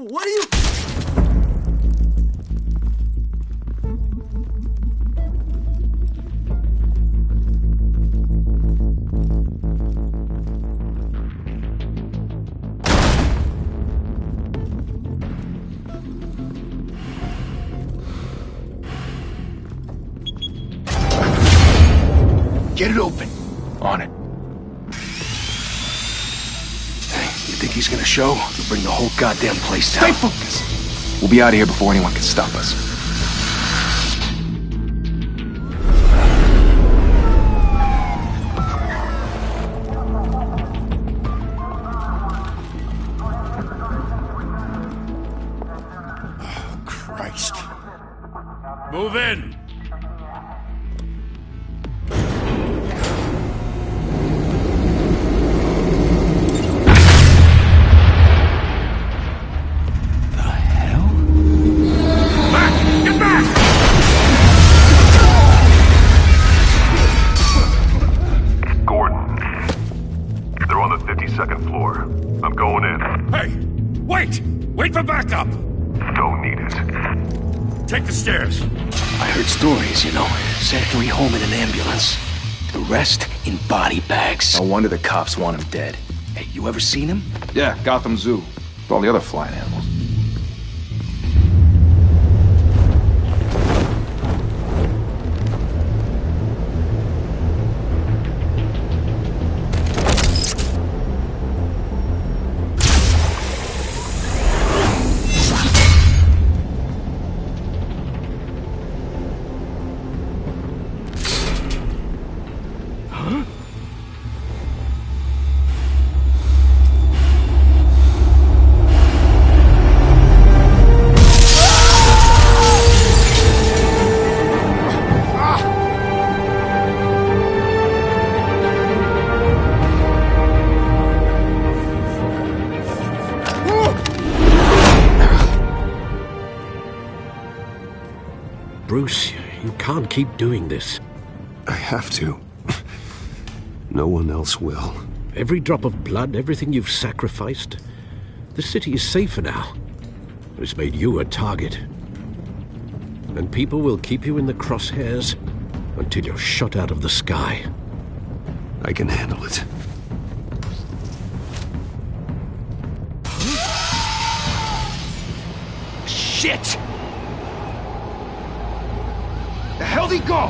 What are you... Get it open. On it. Hey, you think he's gonna show? He'll bring the whole goddamn place down. Stay focused. We'll be out of here before anyone can stop us. Oh, Christ. Move in! Second floor. I'm going in. Hey! Wait! Wait for backup! Don't need it. Take the stairs. I heard stories, you know. Sent 3 home in an ambulance. The rest in body bags. No wonder the cops want him dead. Hey, you ever seen him? Yeah, Gotham Zoo. With all the other flying animals. Bruce, you can't keep doing this. I have to. No one else will. Every drop of blood, everything you've sacrificed. The city is safer now. It's made you a target. And people will keep you in the crosshairs until you're shot out of the sky. I can handle it. Shit! The hell'd he go?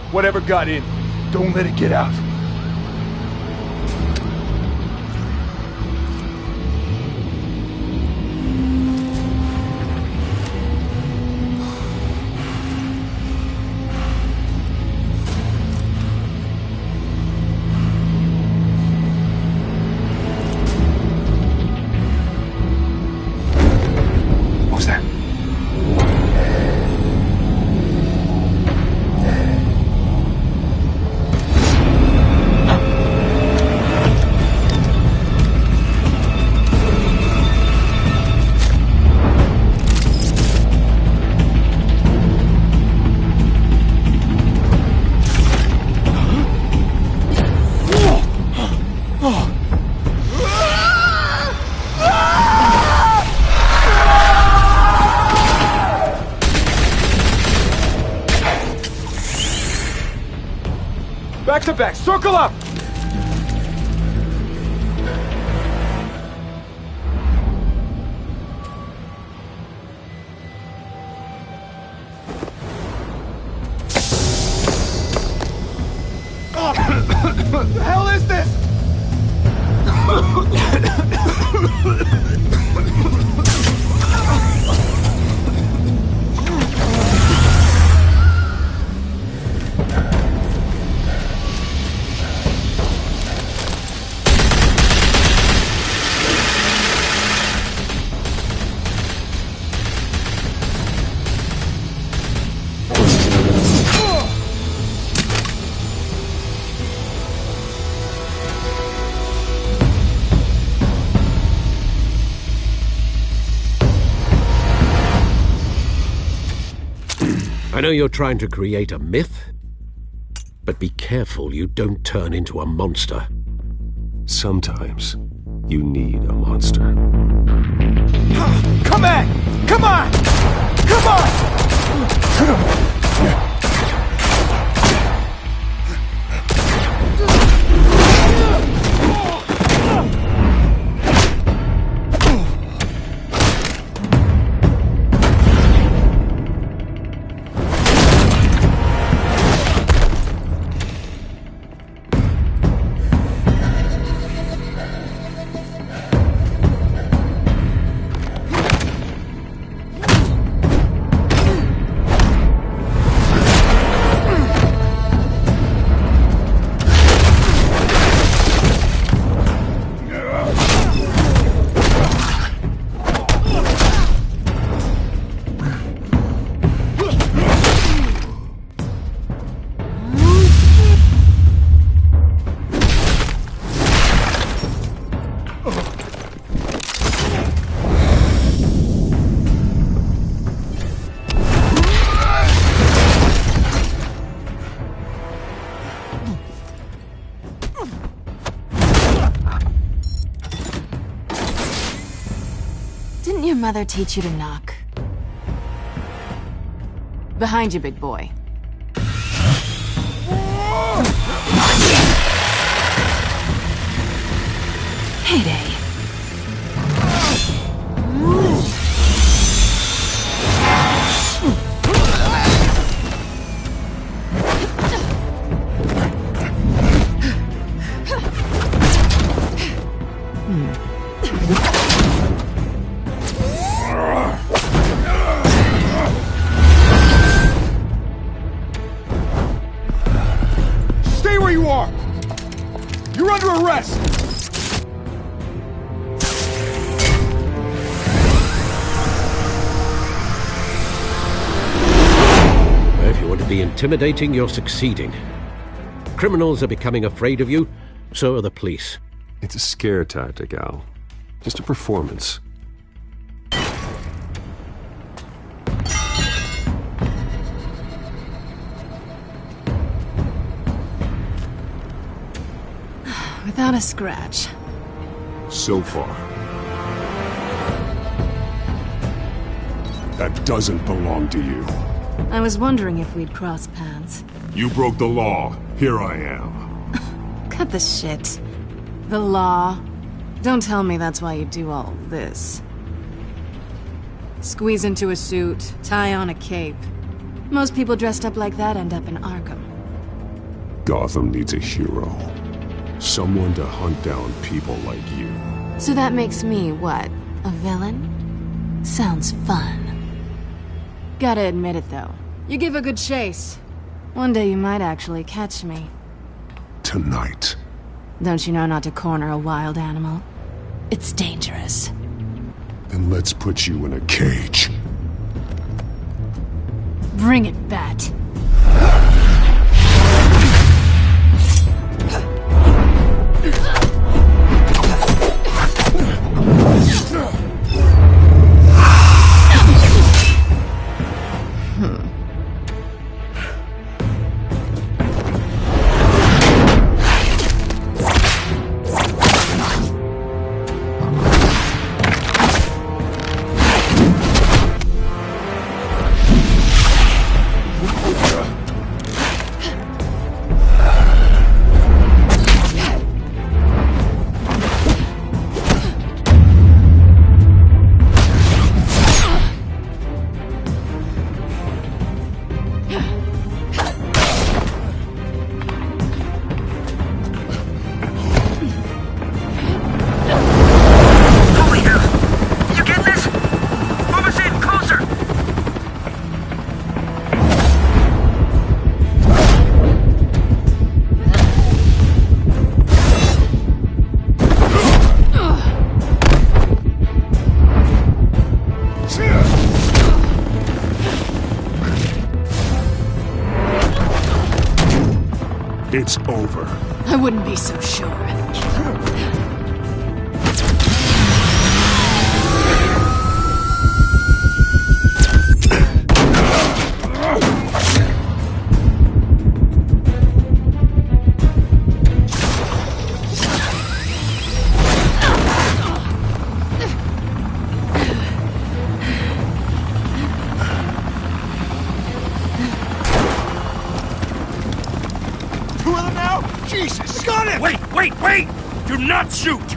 Whatever got in, don't let it get out. What was that? Back to back, circle up! What the hell is this? I know you're trying to create a myth, but be careful you don't turn into a monster. Sometimes, You need a monster. Come on! Come on! Come on! Didn't your mother teach you to knock? Behind you, big boy. Heyday. Stay where you are! You're under arrest! If you want to be intimidating, you're succeeding. Criminals are becoming afraid of you, so are the police. It's a scare tactic, Al. Just a performance. Without a scratch. So far. That doesn't belong to you. I was wondering if we'd cross paths. You broke the law. Here I am. Cut the shit. The law. Don't tell me that's why you do all this. Squeeze into a suit, tie on a cape. Most people dressed up like that end up in Arkham. Gotham needs a hero. Someone to hunt down people like you. So that makes me, what, a villain? Sounds fun. Gotta admit it, though. You give a good chase. One day you might actually catch me. Tonight. Don't you know not to corner a wild animal? It's dangerous. Then let's put you in a cage. Bring it, Bat. It's over. I wouldn't be so sure. Oh, Jesus! Got him! Wait, wait, wait! Do not shoot!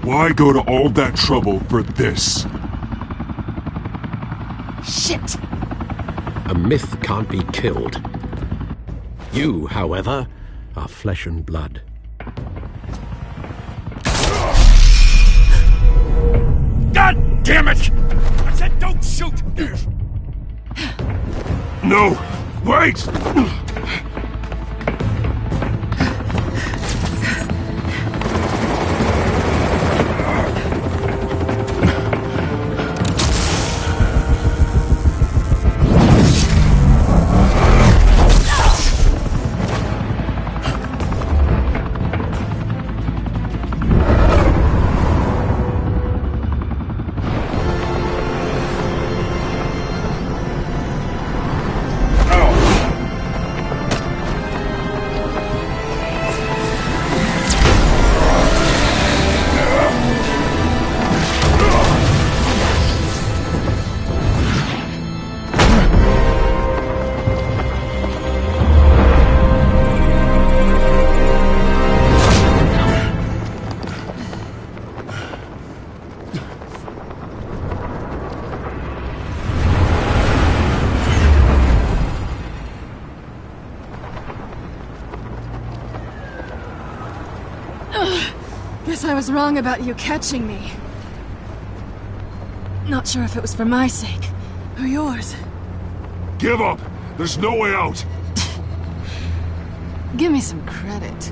Why go to all that trouble for this? Shit! A myth can't be killed. You, however, are flesh and blood. God damn it! I said don't shoot! No! Wait! Guess I was wrong about you catching me. Not sure if it was for my sake or yours. Give up! There's no way out! Give me some credit.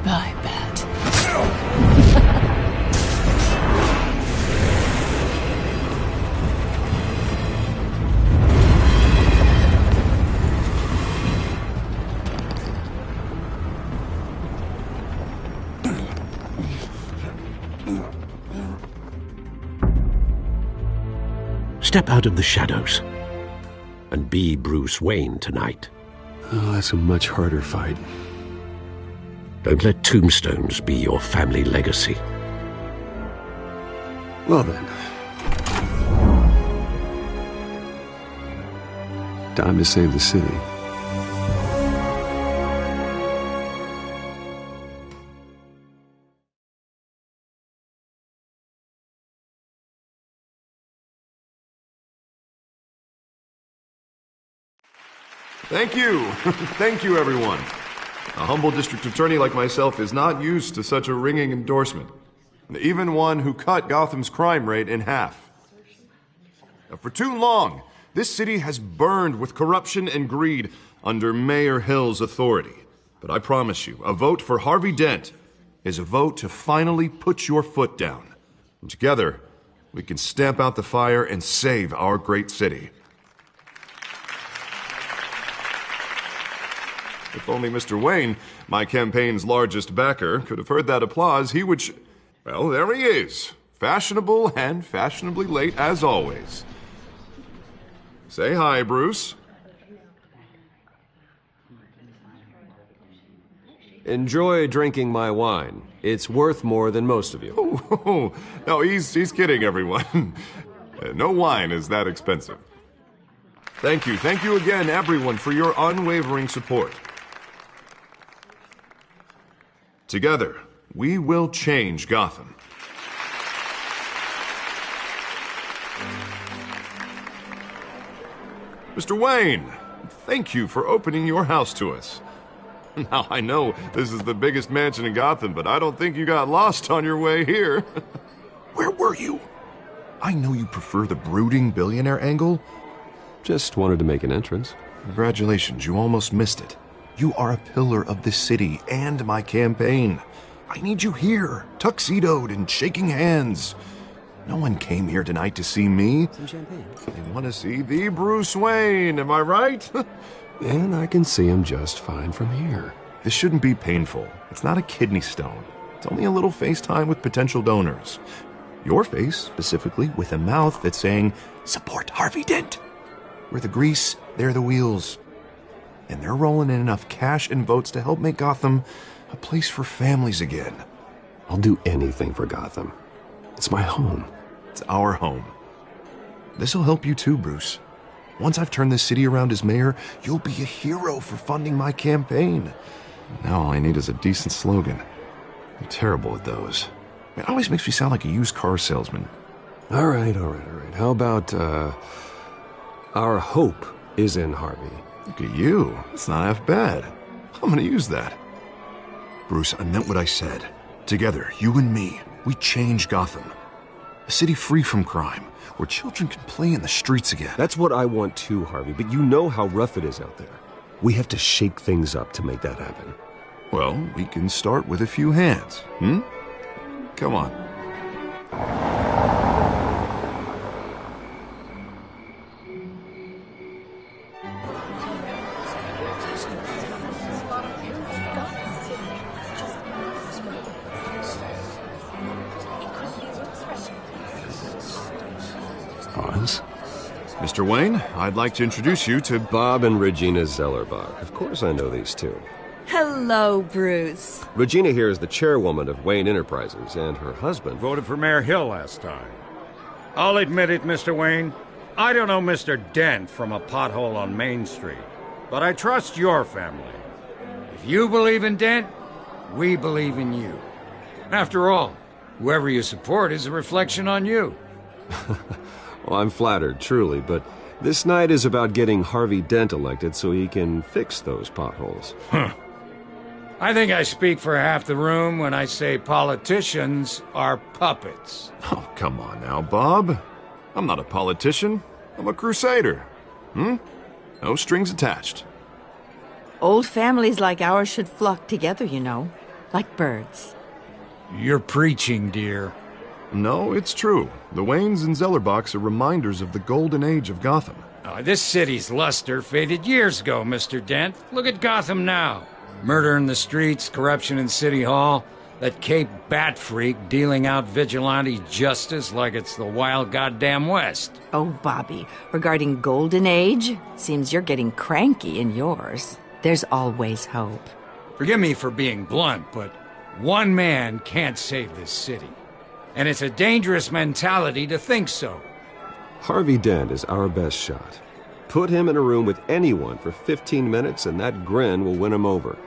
Bye, Bat. Step out of the shadows and be Bruce Wayne tonight. Oh, that's a much harder fight. Don't let tombstones be your family legacy. Well then. Time to save the city. Thank you. Thank you, everyone. A humble district attorney like myself is not used to such a ringing endorsement. Even one who cut Gotham's crime rate in half. Now, for too long, this city has burned with corruption and greed under Mayor Hill's authority. But I promise you, a vote for Harvey Dent is a vote to finally put your foot down. And together, we can stamp out the fire and save our great city. If only Mr. Wayne, my campaign's largest backer, could have heard that applause, he would well, there he is. Fashionable and fashionably late as always. Say hi, Bruce. Enjoy drinking my wine. It's worth more than most of you. Oh, no, he's kidding, everyone. No wine is that expensive. Thank you again, everyone, for your unwavering support. Together, we will change Gotham. Mr. Wayne, thank you for opening your house to us. Now, I know this is the biggest mansion in Gotham, but I don't think you got lost on your way here. Where were you? I know you prefer the brooding billionaire angle. Just wanted to make an entrance. Congratulations, you almost missed it. You are a pillar of this city and my campaign. I need you here, tuxedoed and shaking hands. No one came here tonight to see me. Some champagne. They want to see the Bruce Wayne, am I right? And I can see him just fine from here. This shouldn't be painful. It's not a kidney stone. It's only a little FaceTime with potential donors. Your face, specifically, with a mouth that's saying, support Harvey Dent. We're the grease, they're the wheels. And they're rolling in enough cash and votes to help make Gotham a place for families again. I'll do anything for Gotham. It's my home. It's our home. This'll help you too, Bruce. Once I've turned this city around as mayor, you'll be a hero for funding my campaign. Now all I need is a decent slogan. I'm terrible at those. It always makes me sound like a used car salesman. All right. How about, our hope is in Harvey? Look at you. It's not half bad. I'm gonna use that. Bruce, I meant what I said. Together, you and me, we change Gotham. A city free from crime, where children can play in the streets again. That's what I want too, Harvey, but you know how rough it is out there. We have to shake things up to make that happen. Well, we can start with a few hands, Come on. Oz? Mr. Wayne, I'd like to introduce you to Bob and Regina Zellerbach. Of course I know these two. Hello, Bruce. Regina here is the chairwoman of Wayne Enterprises, and her husband Voted for Mayor Hill last time. I'll admit it, Mr. Wayne. I don't know Mr. Dent from a pothole on Main Street, but I trust your family. If you believe in Dent, we believe in you. After all, whoever you support is a reflection on you. Well, I'm flattered, truly, but this night is about getting Harvey Dent elected so he can fix those potholes. I think I speak for half the room when I say politicians are puppets. Oh, come on now, Bob. I'm not a politician. I'm a crusader. No strings attached. Old families like ours should flock together, you know, like birds. You're preaching, dear. No, it's true. The Waynes and Zellerbachs are reminders of the golden age of Gotham. This city's luster faded years ago, Mr. Dent. Look at Gotham now. Murder in the streets, corruption in City Hall, that Cape Bat freak dealing out vigilante justice like it's the wild goddamn West. Oh, Bobby, regarding Golden Age, seems you're getting cranky in yours. There's always hope. Forgive me for being blunt, but one man can't save this city. And it's a dangerous mentality to think so. Harvey Dent is our best shot. Put him in a room with anyone for 15 minutes and that grin will win him over.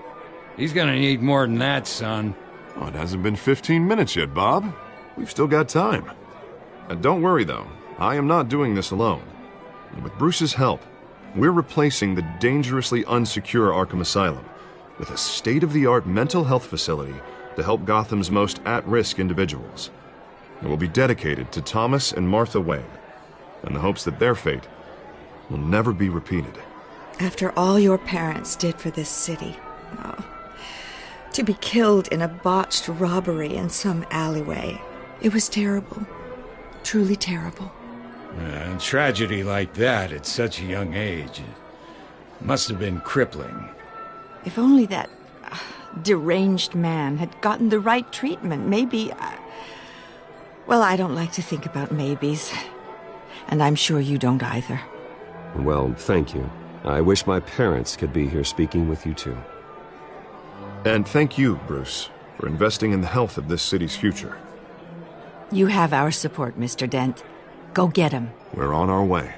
He's gonna need more than that, son. Oh, it hasn't been 15 minutes yet, Bob. We've still got time. Don't worry, though. I am not doing this alone. And with Bruce's help, we're replacing the dangerously unsecure Arkham Asylum with a state-of-the-art mental health facility to help Gotham's most at-risk individuals. It will be dedicated to Thomas and Martha Wayne, in the hopes that their fate will never be repeated. After all your parents did for this city, to be killed in a botched robbery in some alleyway, it was terrible. Truly terrible. A tragedy like that at such a young age must have been crippling. If only that deranged man had gotten the right treatment, maybe... Well, I don't like to think about maybes. And I'm sure you don't either. Well, thank you. I wish my parents could be here speaking with you too. And thank you, Bruce, for investing in the health of this city's future. You have our support, Mr. Dent. Go get him. We're on our way.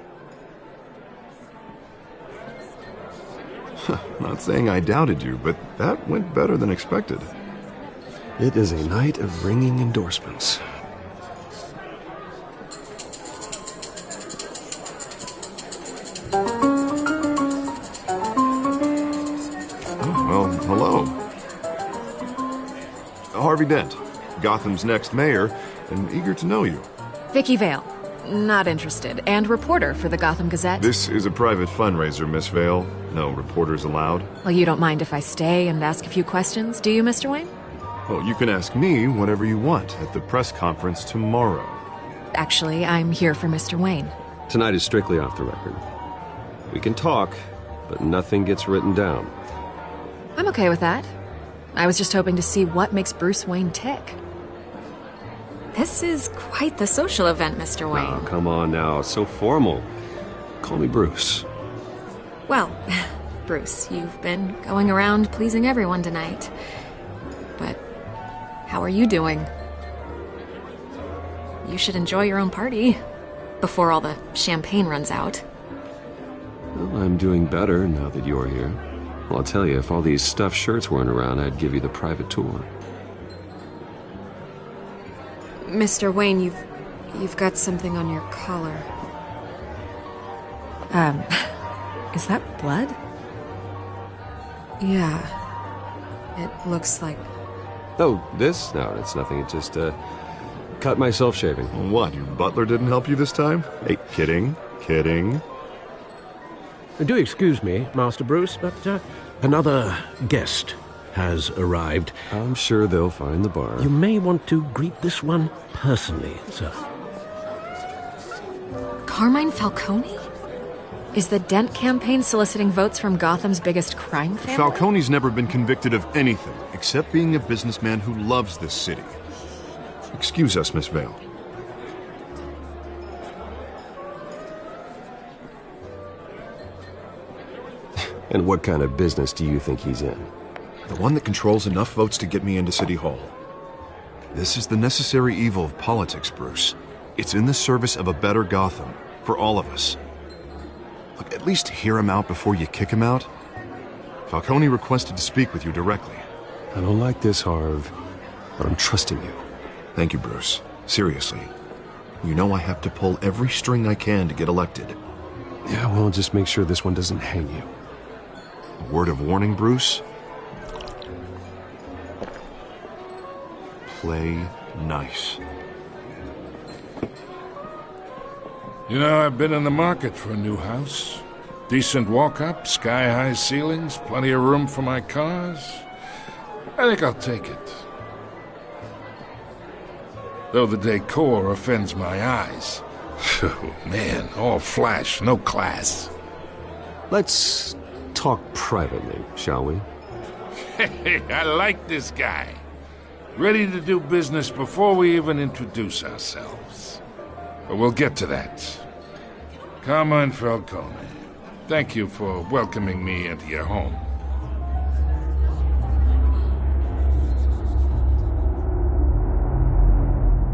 Not saying I doubted you, but that went better than expected. It is a night of ringing endorsements. Hello. Harvey Dent, Gotham's next mayor, and eager to know you. Vicey Vale. Not interested. And reporter for the Gotham Gazette. This is a private fundraiser, Miss Vale. No reporters allowed. Well, you don't mind if I stay and ask a few questions, do you, Mr. Wayne? Well, you can ask me whatever you want at the press conference tomorrow. Actually, I'm here for Mr. Wayne. Tonight is strictly off the record. We can talk, but nothing gets written down. I'm okay with that. I was just hoping to see what makes Bruce Wayne tick. This is quite the social event, Mr. Wayne. Oh, come on now. So formal. Call me Bruce. Well, Bruce, you've been going around pleasing everyone tonight. But how are you doing? You should enjoy your own party before all the champagne runs out. Well, I'm doing better now that you're here. Well, I'll tell you, if all these stuffed shirts weren't around, I'd give you the private tour. Mr. Wayne, you've got something on your collar. Is that blood? Yeah. It looks like... Oh, this? No, it's nothing. It just, cut myself shaving. What, your butler didn't help you this time? Hey, kidding. Do excuse me, Master Bruce, but another guest has arrived. I'm sure they'll find the bar. You may want to greet this one personally, sir. Carmine Falcone? Is the Dent campaign soliciting votes from Gotham's biggest crime family? Falcone's never been convicted of anything, except being a businessman who loves this city. Excuse us, Miss Vale. And what kind of business do you think he's in? The one that controls enough votes to get me into City Hall. This is the necessary evil of politics, Bruce. It's in the service of a better Gotham, for all of us. Look, at least hear him out before you kick him out. Falcone requested to speak with you directly. I don't like this, Harv, but I'm trusting you. Thank you, Bruce. Seriously. You know I have to pull every string I can to get elected. Yeah, well, just make sure this one doesn't hang you. A word of warning, Bruce? Play nice. You know, I've been in the market for a new house. Decent walk-up, sky-high ceilings, plenty of room for my cars. I think I'll take it. Though the decor offends my eyes. Oh, man, all flash, no class. Let's talk privately, shall we? Hey, I like this guy. Ready to do business before we even introduce ourselves. But we'll get to that. Carmine Falcone, thank you for welcoming me into your home.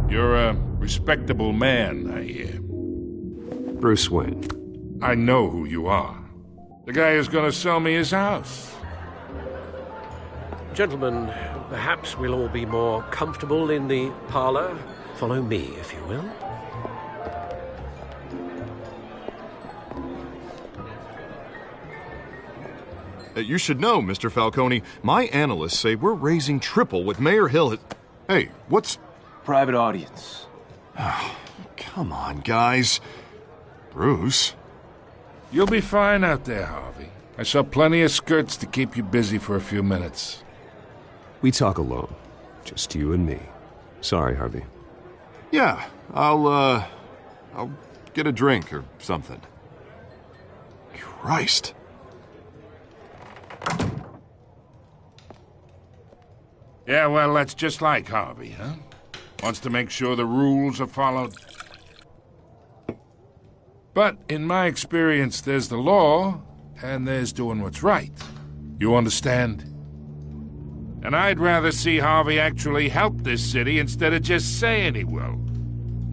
You're a respectable man, I hear. Bruce Wayne. I know who you are. The guy who's gonna sell me his house. Gentlemen, perhaps we'll all be more comfortable in the parlor. Follow me, if you will. You should know, Mr. Falcone, my analysts say we're raising triple with Mayor Hill. Hey, what's... Private audience. Oh, come on, guys. Bruce? You'll be fine out there, Harvey. I saw plenty of skirts to keep you busy for a few minutes. We talk alone. Just you and me. Sorry, Harvey. Yeah, I'll get a drink or something. Christ. Yeah, well, that's just like Harvey, huh? Wants to make sure the rules are followed. But in my experience, there's the law, and there's doing what's right. You understand? And I'd rather see Harvey actually help this city instead of just saying he will.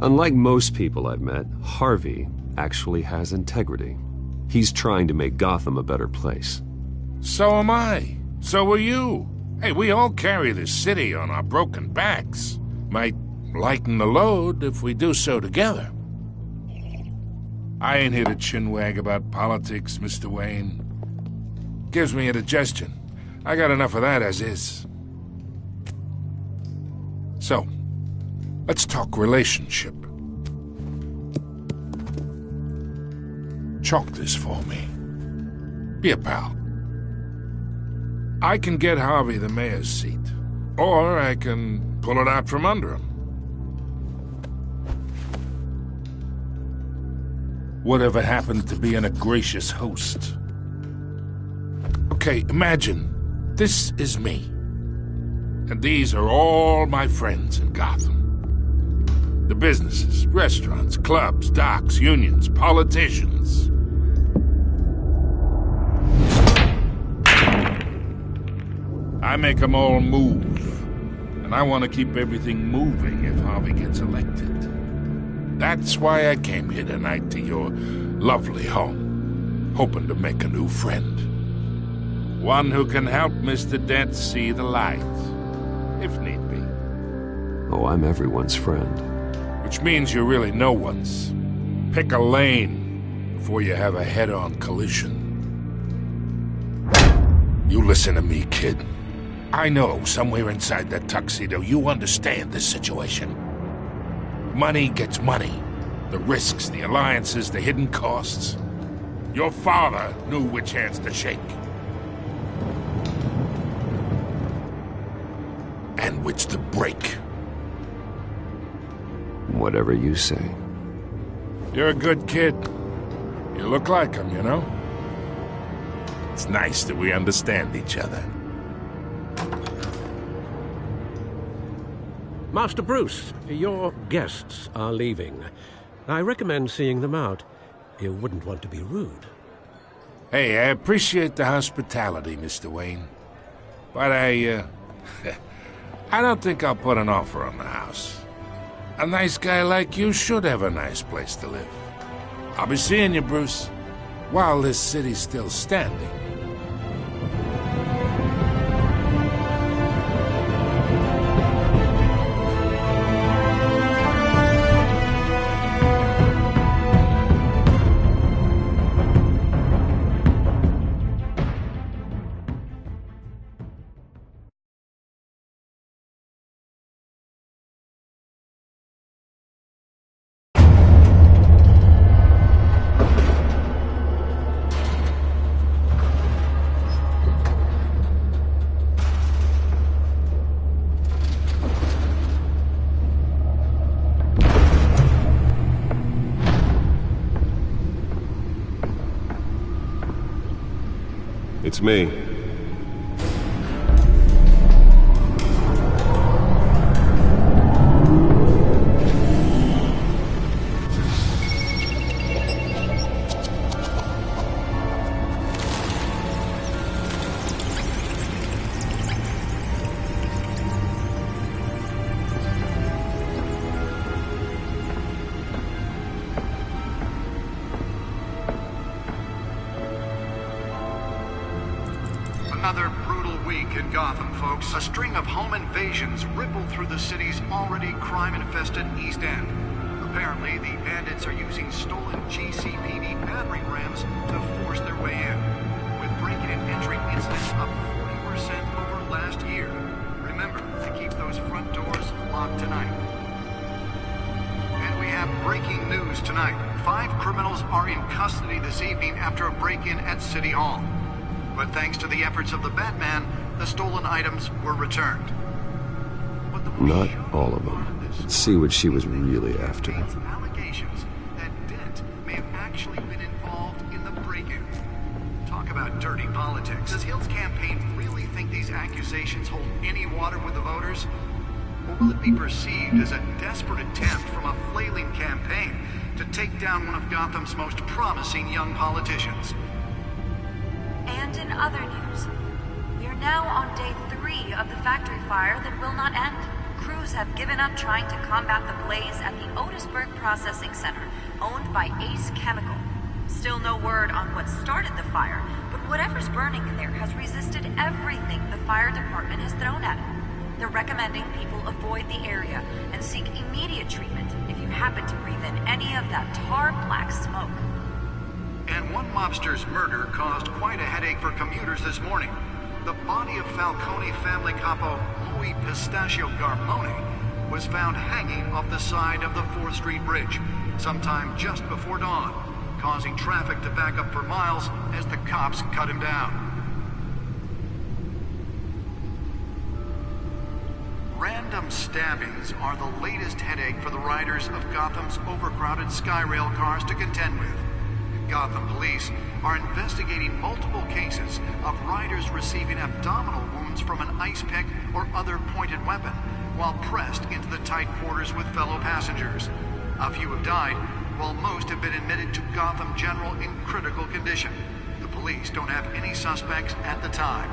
Unlike most people I've met, Harvey actually has integrity. He's trying to make Gotham a better place. So am I. So are you. Hey, we all carry this city on our broken backs. Might lighten the load if we do so together. I ain't here to chinwag about politics, Mr. Wayne. Gives me indigestion. I got enough of that as is. So, let's talk relationship. Chalk this for me. Be a pal. I can get Harvey the mayor's seat. Or I can pull it out from under him. Whatever happened to being a gracious host? Okay, imagine this is me. And these are all my friends in Gotham. The businesses, restaurants, clubs, docks, unions, politicians. I make them all move. And I want to keep everything moving if Harvey gets elected. That's why I came here tonight to your lovely home, hoping to make a new friend. One who can help Mr. Dent see the light, if need be. Oh, I'm everyone's friend. Which means you're really no one's. Pick a lane before you have a head-on collision. You listen to me, kid. I know somewhere inside that tuxedo you understand this situation. Money gets money. The risks, the alliances, the hidden costs. Your father knew which hands to shake. And which to break. Whatever you say. You're a good kid. You look like him, you know? It's nice that we understand each other. Master Bruce, your guests are leaving. I recommend seeing them out. You wouldn't want to be rude. Hey, I appreciate the hospitality, Mr. Wayne. But I don't think I'll put an offer on the house. A nice guy like you should have a nice place to live. I'll be seeing you, Bruce, while this city's still standing. It's me. Another brutal week in Gotham, folks. A string of home invasions rippled through the city's already crime-infested East End. Apparently, the bandits are using stolen GCPD battering rams to force their way in, with break-in and entry incidents up 40% over last year. Remember to keep those front doors locked tonight. And we have breaking news tonight. 5 criminals are in custody this evening after a break-in at City Hall. But thanks to the efforts of the Batman, the stolen items were returned. Not all of them. Let's see what she was really after. Allegations that Dent may have actually been involved in the break-in. Talk about dirty politics. Does Hill's campaign really think these accusations hold any water with the voters? Or will it be perceived as a desperate attempt from a flailing campaign to take down one of Gotham's most promising young politicians? And in other news, we are now on day 3 of the factory fire that will not end. Crews have given up trying to combat the blaze at the Otisburg Processing Center, owned by Ace Chemical. Still no word on what started the fire, but whatever's burning in there has resisted everything the fire department has thrown at it. They're recommending people avoid the area and seek immediate treatment if you happen to breathe in any of that tar black smoke. And one mobster's murder caused quite a headache for commuters this morning. The body of Falcone family capo Louis Pistachio Garmone was found hanging off the side of the 4th Street Bridge sometime just before dawn, causing traffic to back up for miles as the cops cut him down. stabbings are the latest headache for the riders of Gotham's overcrowded Skyrail cars to contend with. Gotham police are investigating multiple cases of riders receiving abdominal wounds from an ice pick or other pointed weapon while pressed into the tight quarters with fellow passengers. A few have died, while most have been admitted to Gotham General in critical condition. The police don't have any suspects at the time.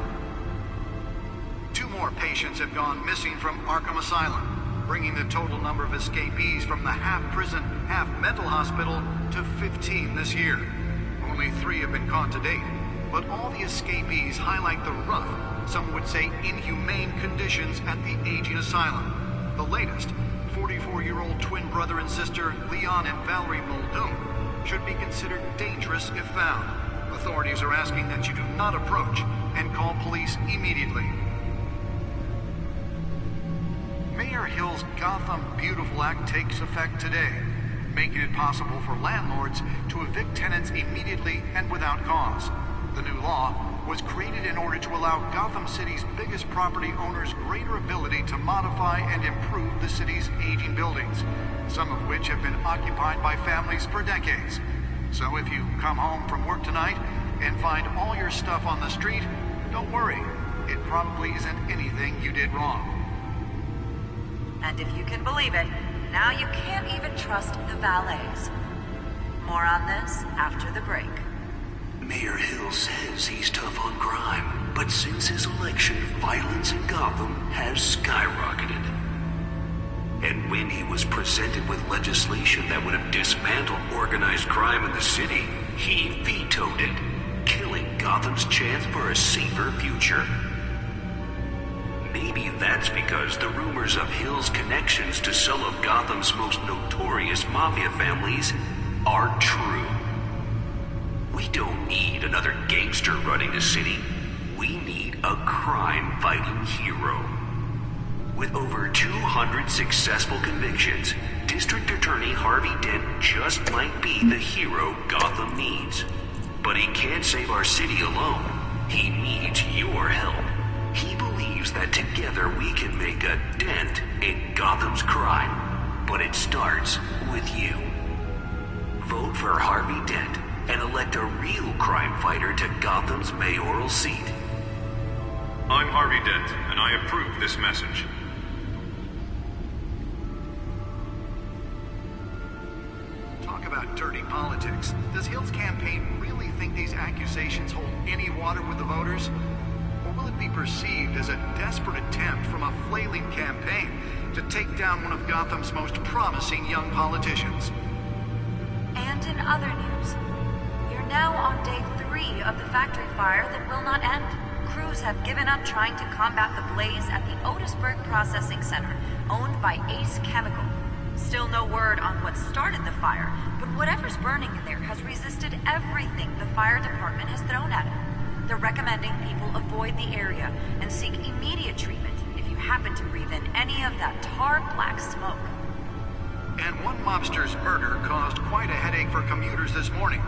2 more patients have gone missing from Arkham Asylum, bringing the total number of escapees from the half-prison, half-mental hospital to 15 this year. Only 3 have been caught to date, but all the escapees highlight the rough, some would say inhumane conditions at the aging asylum. The latest, 44-year-old twin brother and sister Leon and Valerie Muldoon, should be considered dangerous if found. Authorities are asking that you do not approach and call police immediately. Mayor Hill's Gotham Beautiful Act takes effect today, making it possible for landlords to evict tenants immediately and without cause. The new law was created in order to allow Gotham City's biggest property owners greater ability to modify and improve the city's aging buildings, some of which have been occupied by families for decades. So if you come home from work tonight and find all your stuff on the street, don't worry. It probably isn't anything you did wrong. And if you can believe it, now you can't even trust the valets. More on this after the break. Mayor Hill says he's tough on crime, but since his election, violence in Gotham has skyrocketed. And when he was presented with legislation that would have dismantled organized crime in the city, he vetoed it, killing Gotham's chance for a safer future. Maybe that's because the rumors of Hill's connections to some of Gotham's most notorious mafia families are true. We don't need another gangster running the city. We need a crime-fighting hero. With over 200 successful convictions, District Attorney Harvey Dent just might be the hero Gotham needs. But he can't save our city alone. He needs your help. He believes that together we can make a dent in Gotham's crime. But it starts with you. Vote for Harvey Dent and elect a real crime fighter to Gotham's mayoral seat. I'm Harvey Dent, and I approve this message. Talk about dirty politics. Does Hill's campaign really think these accusations hold any water with the voters? Or will it be perceived as a desperate attempt from a flailing campaign to take down one of Gotham's most promising young politicians? And in other news, you're now on day 3 of the factory fire that will not end. Crews have given up trying to combat the blaze at the Otisburg Processing Center, owned by Ace Chemical. Still no word on what started the fire, but whatever's burning in there has resisted everything the fire department has thrown at it. They're recommending people avoid the area and seek immediate treatment if you happen to breathe in any of that tar black smoke. And one mobster's murder caused quite a headache for commuters this morning.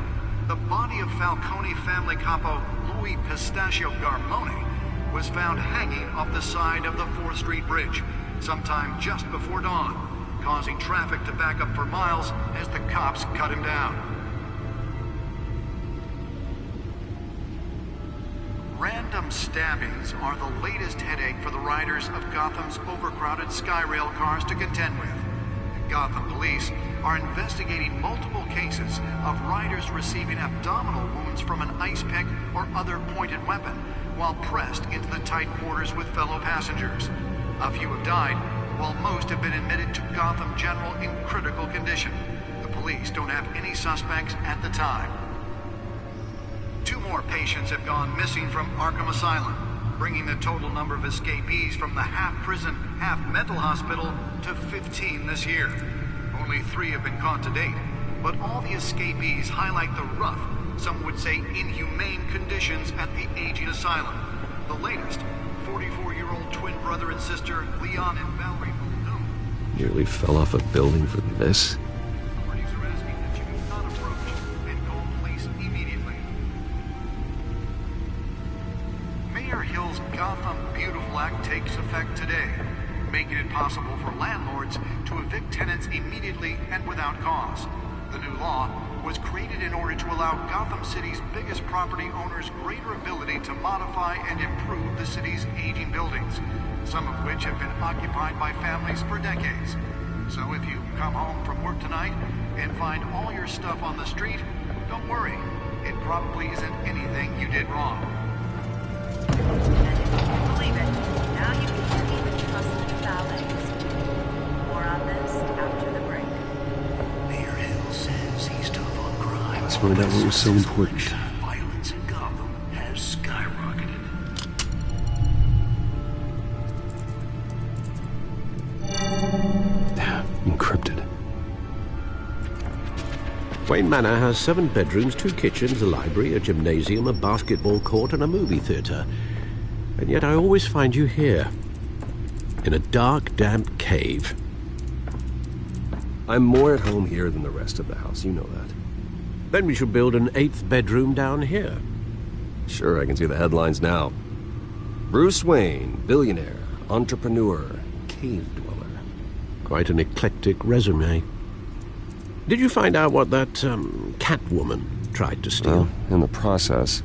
The body of Falcone family capo Louis Pistachio Garmone was found hanging off the side of the 4th Street Bridge sometime just before dawn, causing traffic to back up for miles as the cops cut him down. Random stabbings are the latest headache for the riders of Gotham's overcrowded Skyrail cars to contend with. Gotham police are investigating multiple cases of riders receiving abdominal wounds from an ice pick or other pointed weapon while pressed into the tight quarters with fellow passengers. A few have died, while most have been admitted to Gotham General in critical condition. The police don't have any suspects at the time. 2 more patients have gone missing from Arkham Asylum, bringing the total number of escapees from the half-prison, half-mental hospital to 15 this year. Only 3 have been caught to date, but all the escapees highlight the rough, some would say inhumane conditions at the aging asylum. The latest, 44-year-old twin brother and sister Leon and Valerie Muldoon. Nearly fell off a building for this. Authorities are asking that you do not approach and call police immediately. Mayor Hill's Gotham Beautiful Act takes effect today, making it possible for landlords to evict tenants immediately and without cause. The new law was created in order to allow Gotham City's biggest property owners greater ability to modify and improve the city's aging buildings, some of which have been occupied by families for decades. So if you come home from work tonight and find all your stuff on the street, don't worry. It probably isn't anything you did wrong. Believe it, now you can even trust the valets. More on this after the break. Mayor Hill says he's tough on crime. Let's find out what was so important. Violence in Gotham has skyrocketed. Encrypted. Wayne Manor has 7 bedrooms, 2 kitchens, a library, a gymnasium, a basketball court, and a movie theatre. And yet I always find you here, in a dark, damp cave. I'm more at home here than the rest of the house, you know that. Then we should build an 8th bedroom down here. Sure, I can see the headlines now. Bruce Wayne, billionaire, entrepreneur, cave dweller. Quite an eclectic resume. Did you find out what that, Catwoman tried to steal? Well, in the process.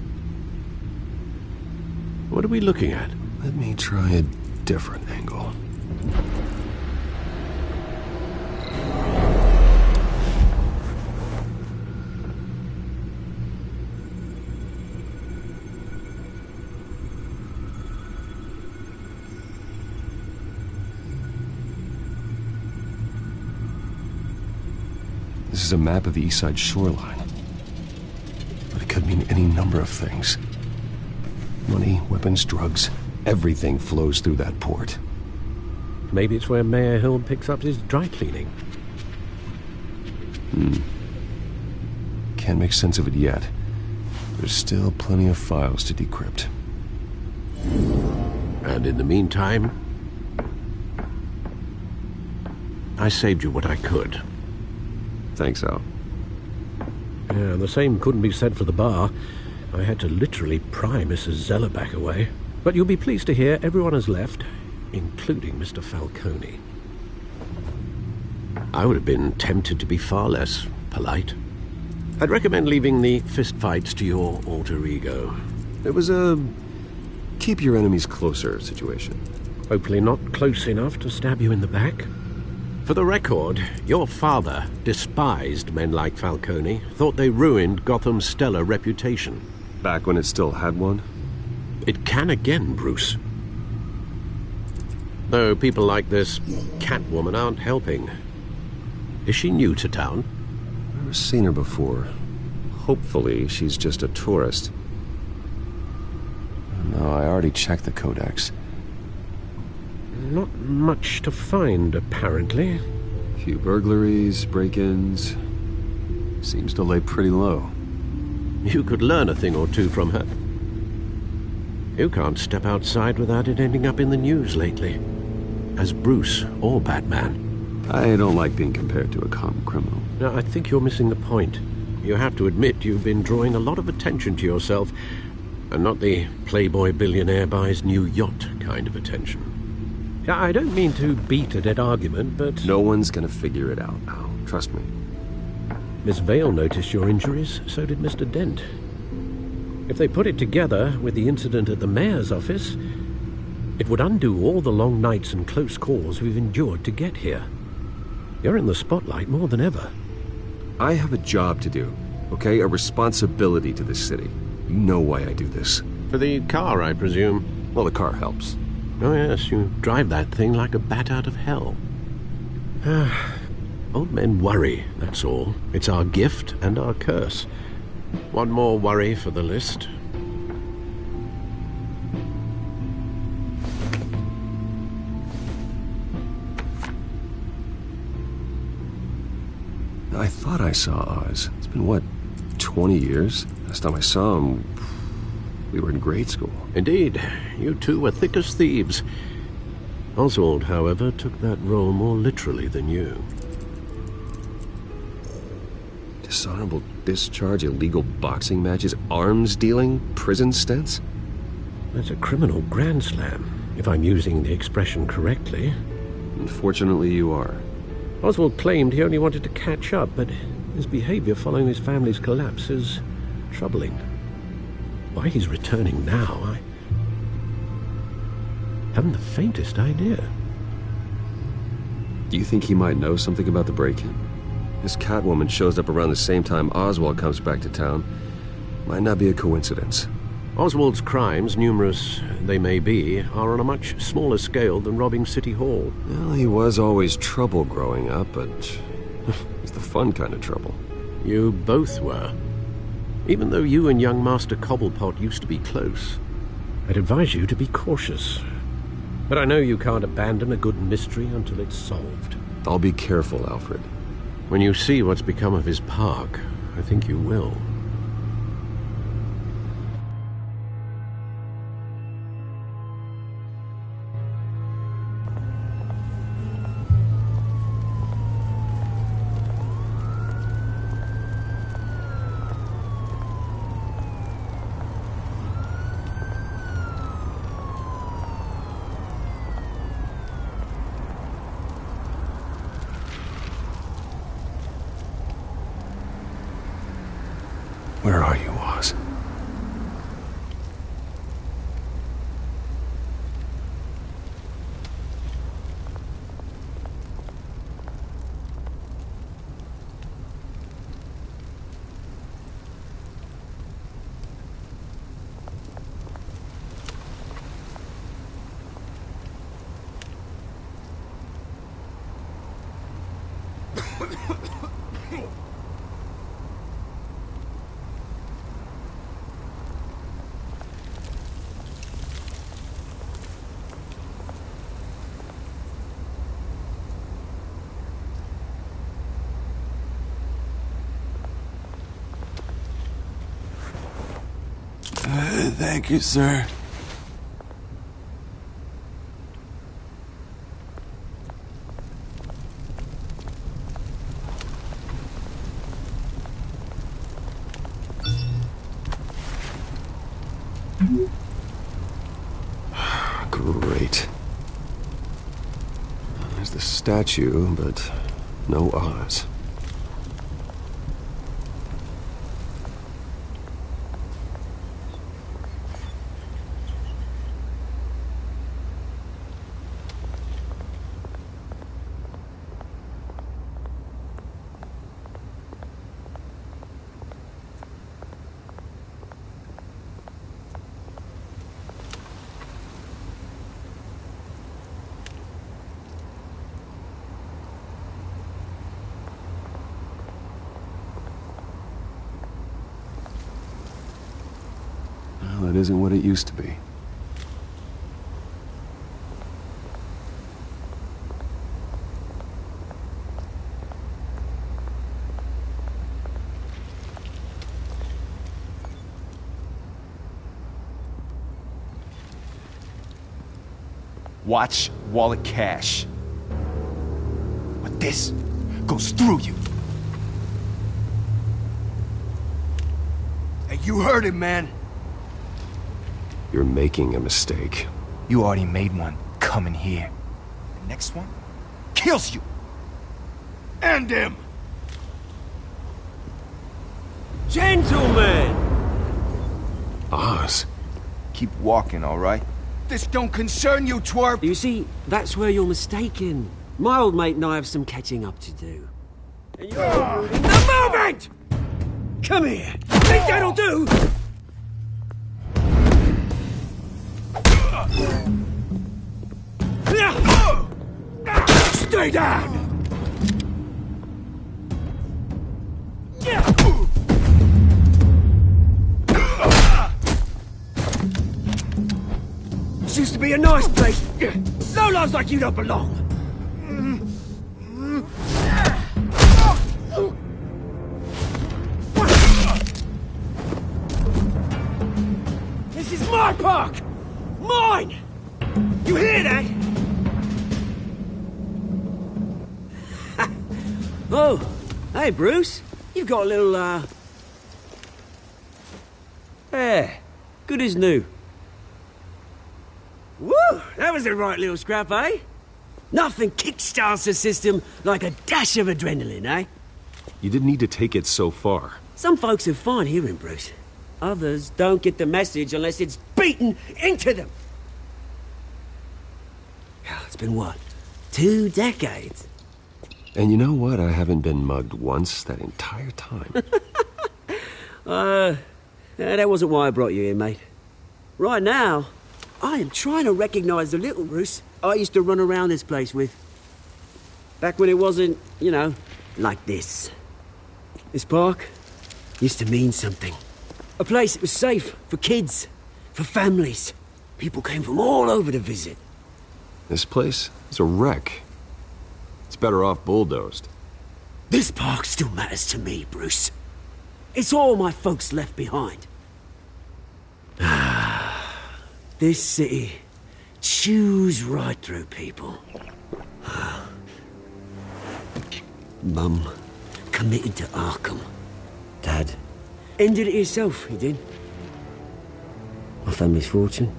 What are we looking at? Let me try a different angle. This is a map of the East Side shoreline. But it could mean any number of things. Money, weapons, drugs, everything flows through that port. Maybe it's where Mayor Hill picks up his dry cleaning. Can't make sense of it yet. There's still plenty of files to decrypt. And in the meantime, I saved you what I could. Thanks, Al. Yeah, the same couldn't be said for the bar. I had to literally pry Mrs. Zellerback away. But you'll be pleased to hear everyone has left, including Mr. Falcone. I would have been tempted to be far less polite. I'd recommend leaving the fistfights to your alter ego. It was a keep your enemies closer situation. Hopefully not close enough to stab you in the back. For the record, your father despised men like Falcone, thought they ruined Gotham's stellar reputation. Back when it still had one? It can again, Bruce. Though people like this Catwoman aren't helping. Is she new to town? I've never seen her before. Hopefully she's just a tourist. No, I already checked the codex. Not much to find, apparently. Few burglaries, break-ins. Seems to lay pretty low. You could learn a thing or two from her. You can't step outside without it ending up in the news lately. As Bruce or Batman. I don't like being compared to a common criminal. No, I think you're missing the point. You have to admit you've been drawing a lot of attention to yourself, and not the playboy billionaire buys new yacht kind of attention. I don't mean to beat a dead argument, but... No one's gonna figure it out, Al. Trust me. Miss Vale noticed your injuries, so did Mr. Dent. If they put it together with the incident at the mayor's office, it would undo all the long nights and close calls we've endured to get here. You're in the spotlight more than ever. I have a job to do, okay? A responsibility to this city. You know why I do this. For the car, I presume? Well, the car helps. Oh yes, you drive that thing like a bat out of hell. Old men worry, that's all. It's our gift and our curse. One more worry for the list. I thought I saw Oz. It's been, what, 20 years? Last time I saw him, we were in grade school. Indeed. You two were thick as thieves. Oswald, however, took that role more literally than you. Dishonorable discharge, illegal boxing matches, arms dealing, prison stints? That's a criminal grand slam, if I'm using the expression correctly. Unfortunately, you are. Oswald claimed he only wanted to catch up, but his behavior following his family's collapse is troubling. Why he's returning now, I haven't the faintest idea. Do you think he might know something about the break-in? This Catwoman shows up around the same time Oswald comes back to town. Might not be a coincidence. Oswald's crimes, numerous they may be, are on a much smaller scale than robbing City Hall. Well, he was always trouble growing up, but it's the fun kind of trouble. You both were. Even though you and young Master Cobblepot used to be close, I'd advise you to be cautious. But I know you can't abandon a good mystery until it's solved. I'll be careful, Alfred. When you see what's become of his park, I think you will. Where are you, Oz? Thank you, sir. Great. There's the statue, but no Oz. Well, it isn't what it used to be. Watch wallet cash. But this goes through you. Hey, you heard it, man. You're making a mistake. You already made one coming here. The next one kills you. And him. Gentlemen! Oz. Keep walking, all right? This don't concern you, twerp! You see, that's where you're mistaken. My old mate and I have some catching up to do. And you're in the moment! Come here! Think that'll do? Stay down! This used to be a nice place. No lives like you don't belong. This is my park! Mine! You hear that? Oh, hey, Bruce. You've got a little, yeah, good as new. Woo! That was a right little scrap, eh? Nothing kickstarts the system like a dash of adrenaline, eh? You didn't need to take it so far. Some folks are fine hearing, Bruce. Others don't get the message unless it's beaten into them. It's been what? 2 decades? And you know what? I haven't been mugged once that entire time. That wasn't why I brought you here, mate. Right now, I am trying to recognize the little Bruce I used to run around this place with. Back when it wasn't, you know, like this. This park used to mean something. A place that was safe for kids, for families. People came from all over to visit. This place is a wreck. It's better off bulldozed. This park still matters to me, Bruce. It's all my folks left behind. This city chews right through people. Mum committed to Arkham. Dad ended it himself, he did. My family's fortune,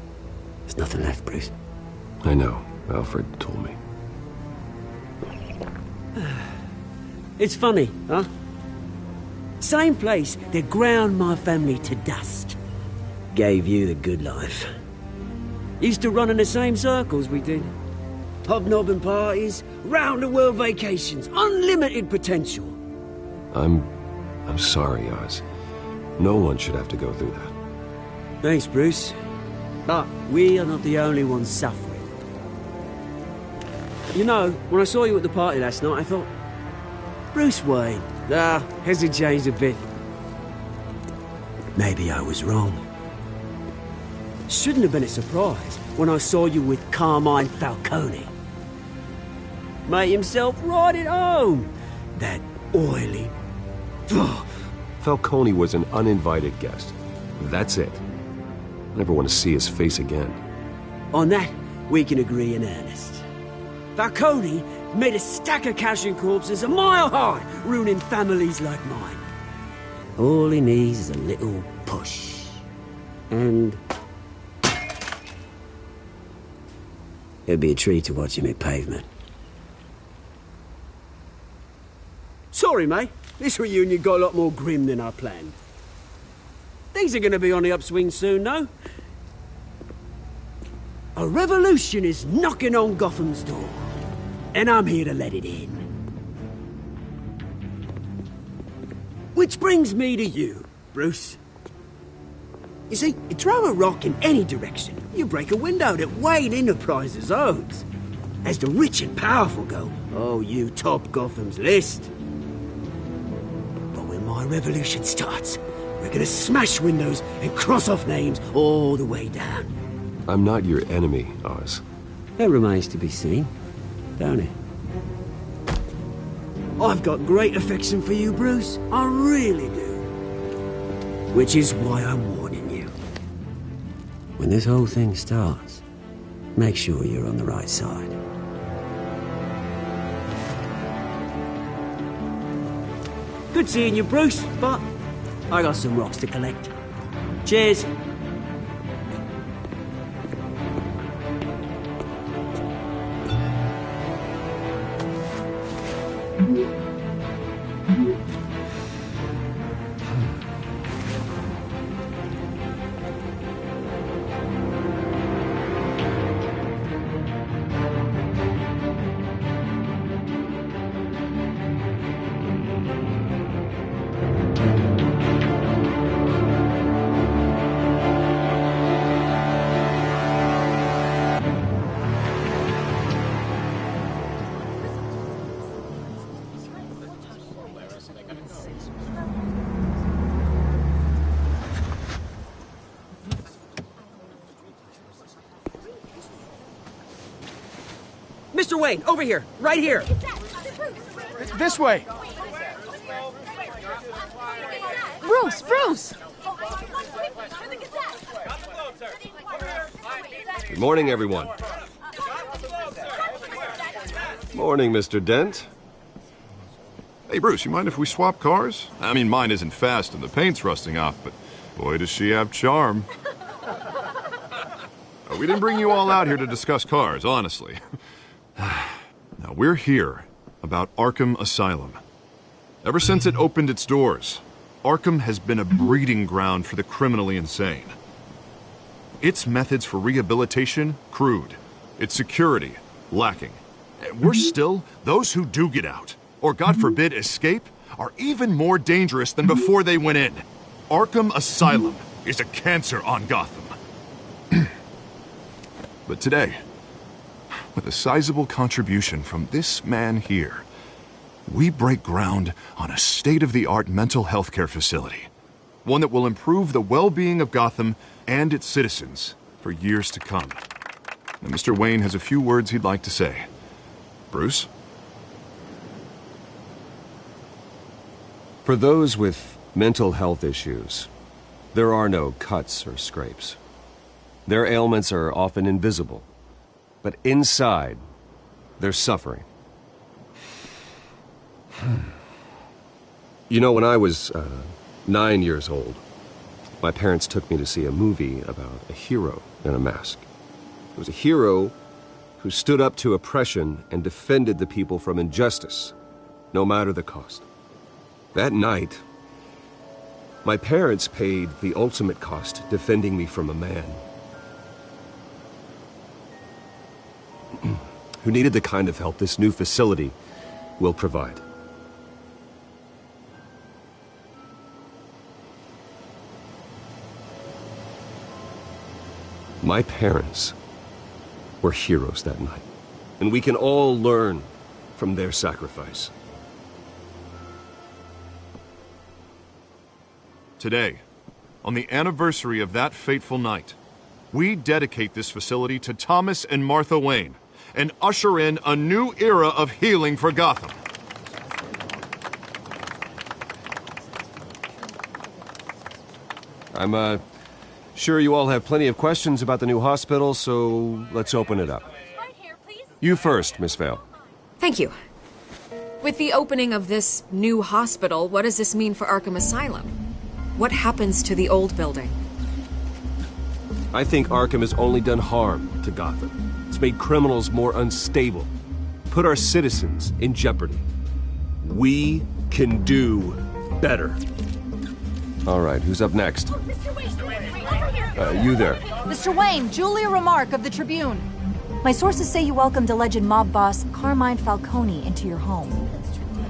there's nothing left, Bruce. I know. Alfred told me. It's funny, huh? Same place that ground my family to dust. Gave you the good life. Used to run in the same circles we did. Hobnobbing parties, round-the-world vacations, unlimited potential. I'm sorry, Oz. No one should have to go through that. Thanks, Bruce. But we are not the only ones suffering. You know, when I saw you at the party last night, I thought, Bruce Wayne. Has it changed a bit? Maybe I was wrong. Shouldn't have been a surprise when I saw you with Carmine Falcone. Made himself right at home. That oily... Falcone was an uninvited guest. That's it. I never want to see his face again. On that, we can agree in earnest. Falcone made a stack of cashing corpses a mile high, ruining families like mine. All he needs is a little push. And... it'd be a treat to watch him hit pavement. Sorry, mate. This reunion got a lot more grim than I planned. Things are gonna be on the upswing soon, though. A revolution is knocking on Gotham's door. And I'm here to let it in. Which brings me to you, Bruce. You see, you throw a rock in any direction, you break a window that Wayne Enterprises owns. As the rich and powerful go, oh, you top Gotham's list. But when my revolution starts, we're gonna smash windows and cross off names all the way down. I'm not your enemy, Oz. That remains to be seen, don't it? I've got great affection for you, Bruce. I really do. Which is why I'm warning you. When this whole thing starts, make sure you're on the right side. Good seeing you, Bruce, but I got some rocks to collect. Cheers. Mr. Wayne, over here, right here. This way. Bruce, Bruce! Good morning, everyone. Morning, Mr. Dent. Hey, Bruce, you mind if we swap cars? I mean, mine isn't fast and the paint's rusting off, but boy, does she have charm. We didn't bring you all out here to discuss cars, honestly. Now, we're here about Arkham Asylum. Ever since it opened its doors, Arkham has been a breeding ground for the criminally insane. Its methods for rehabilitation, crude. Its security, lacking. Worse still, those who do get out, or God forbid escape, are even more dangerous than before they went in. Arkham Asylum is a cancer on Gotham. But today, with a sizable contribution from this man here, we break ground on a state-of-the-art mental health care facility. One that will improve the well-being of Gotham and its citizens for years to come. And Mr. Wayne has a few words he'd like to say. Bruce? For those with mental health issues, there are no cuts or scrapes. Their ailments are often invisible, but inside, they're suffering. You know, when I was 9 years old, my parents took me to see a movie about a hero in a mask. It was a hero who stood up to oppression and defended the people from injustice, no matter the cost. That night, my parents paid the ultimate cost defending me from a man who needed the kind of help this new facility will provide. My parents were heroes that night, and we can all learn from their sacrifice. Today, on the anniversary of that fateful night, we dedicate this facility to Thomas and Martha Wayne and usher in a new era of healing for Gotham. I'm sure you all have plenty of questions about the new hospital, so let's open it up. You first, Miss Vale. Thank you. With the opening of this new hospital, what does this mean for Arkham Asylum? What happens to the old building? I think Arkham has only done harm to Gotham. It's made criminals more unstable, put our citizens in jeopardy. We can do better. All right, who's up next? You there. Mr. Wayne, Julia Remark of the Tribune. My sources say you welcomed alleged mob boss Carmine Falcone into your home.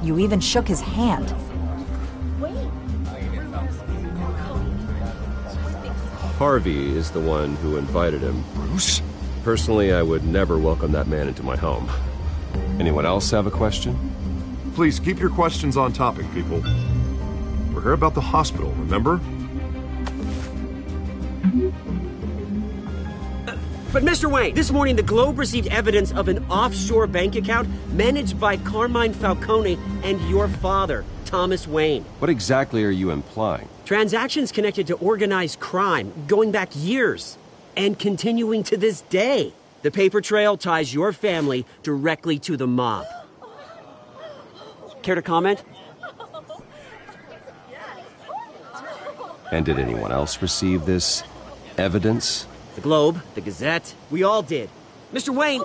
You even shook his hand. Harvey is the one who invited him. Bruce? Personally, I would never welcome that man into my home. Anyone else have a question? Please keep your questions on topic, people. We're here about the hospital, remember? But Mr. Wayne, this morning the Globe received evidence of an offshore bank account managed by Carmine Falcone and your father, Thomas Wayne. What exactly are you implying? Transactions connected to organized crime going back years and continuing to this day. The paper trail ties your family directly to the mob. Care to comment? And did anyone else receive this evidence? The Globe, the Gazette, we all did. Mr. Wayne,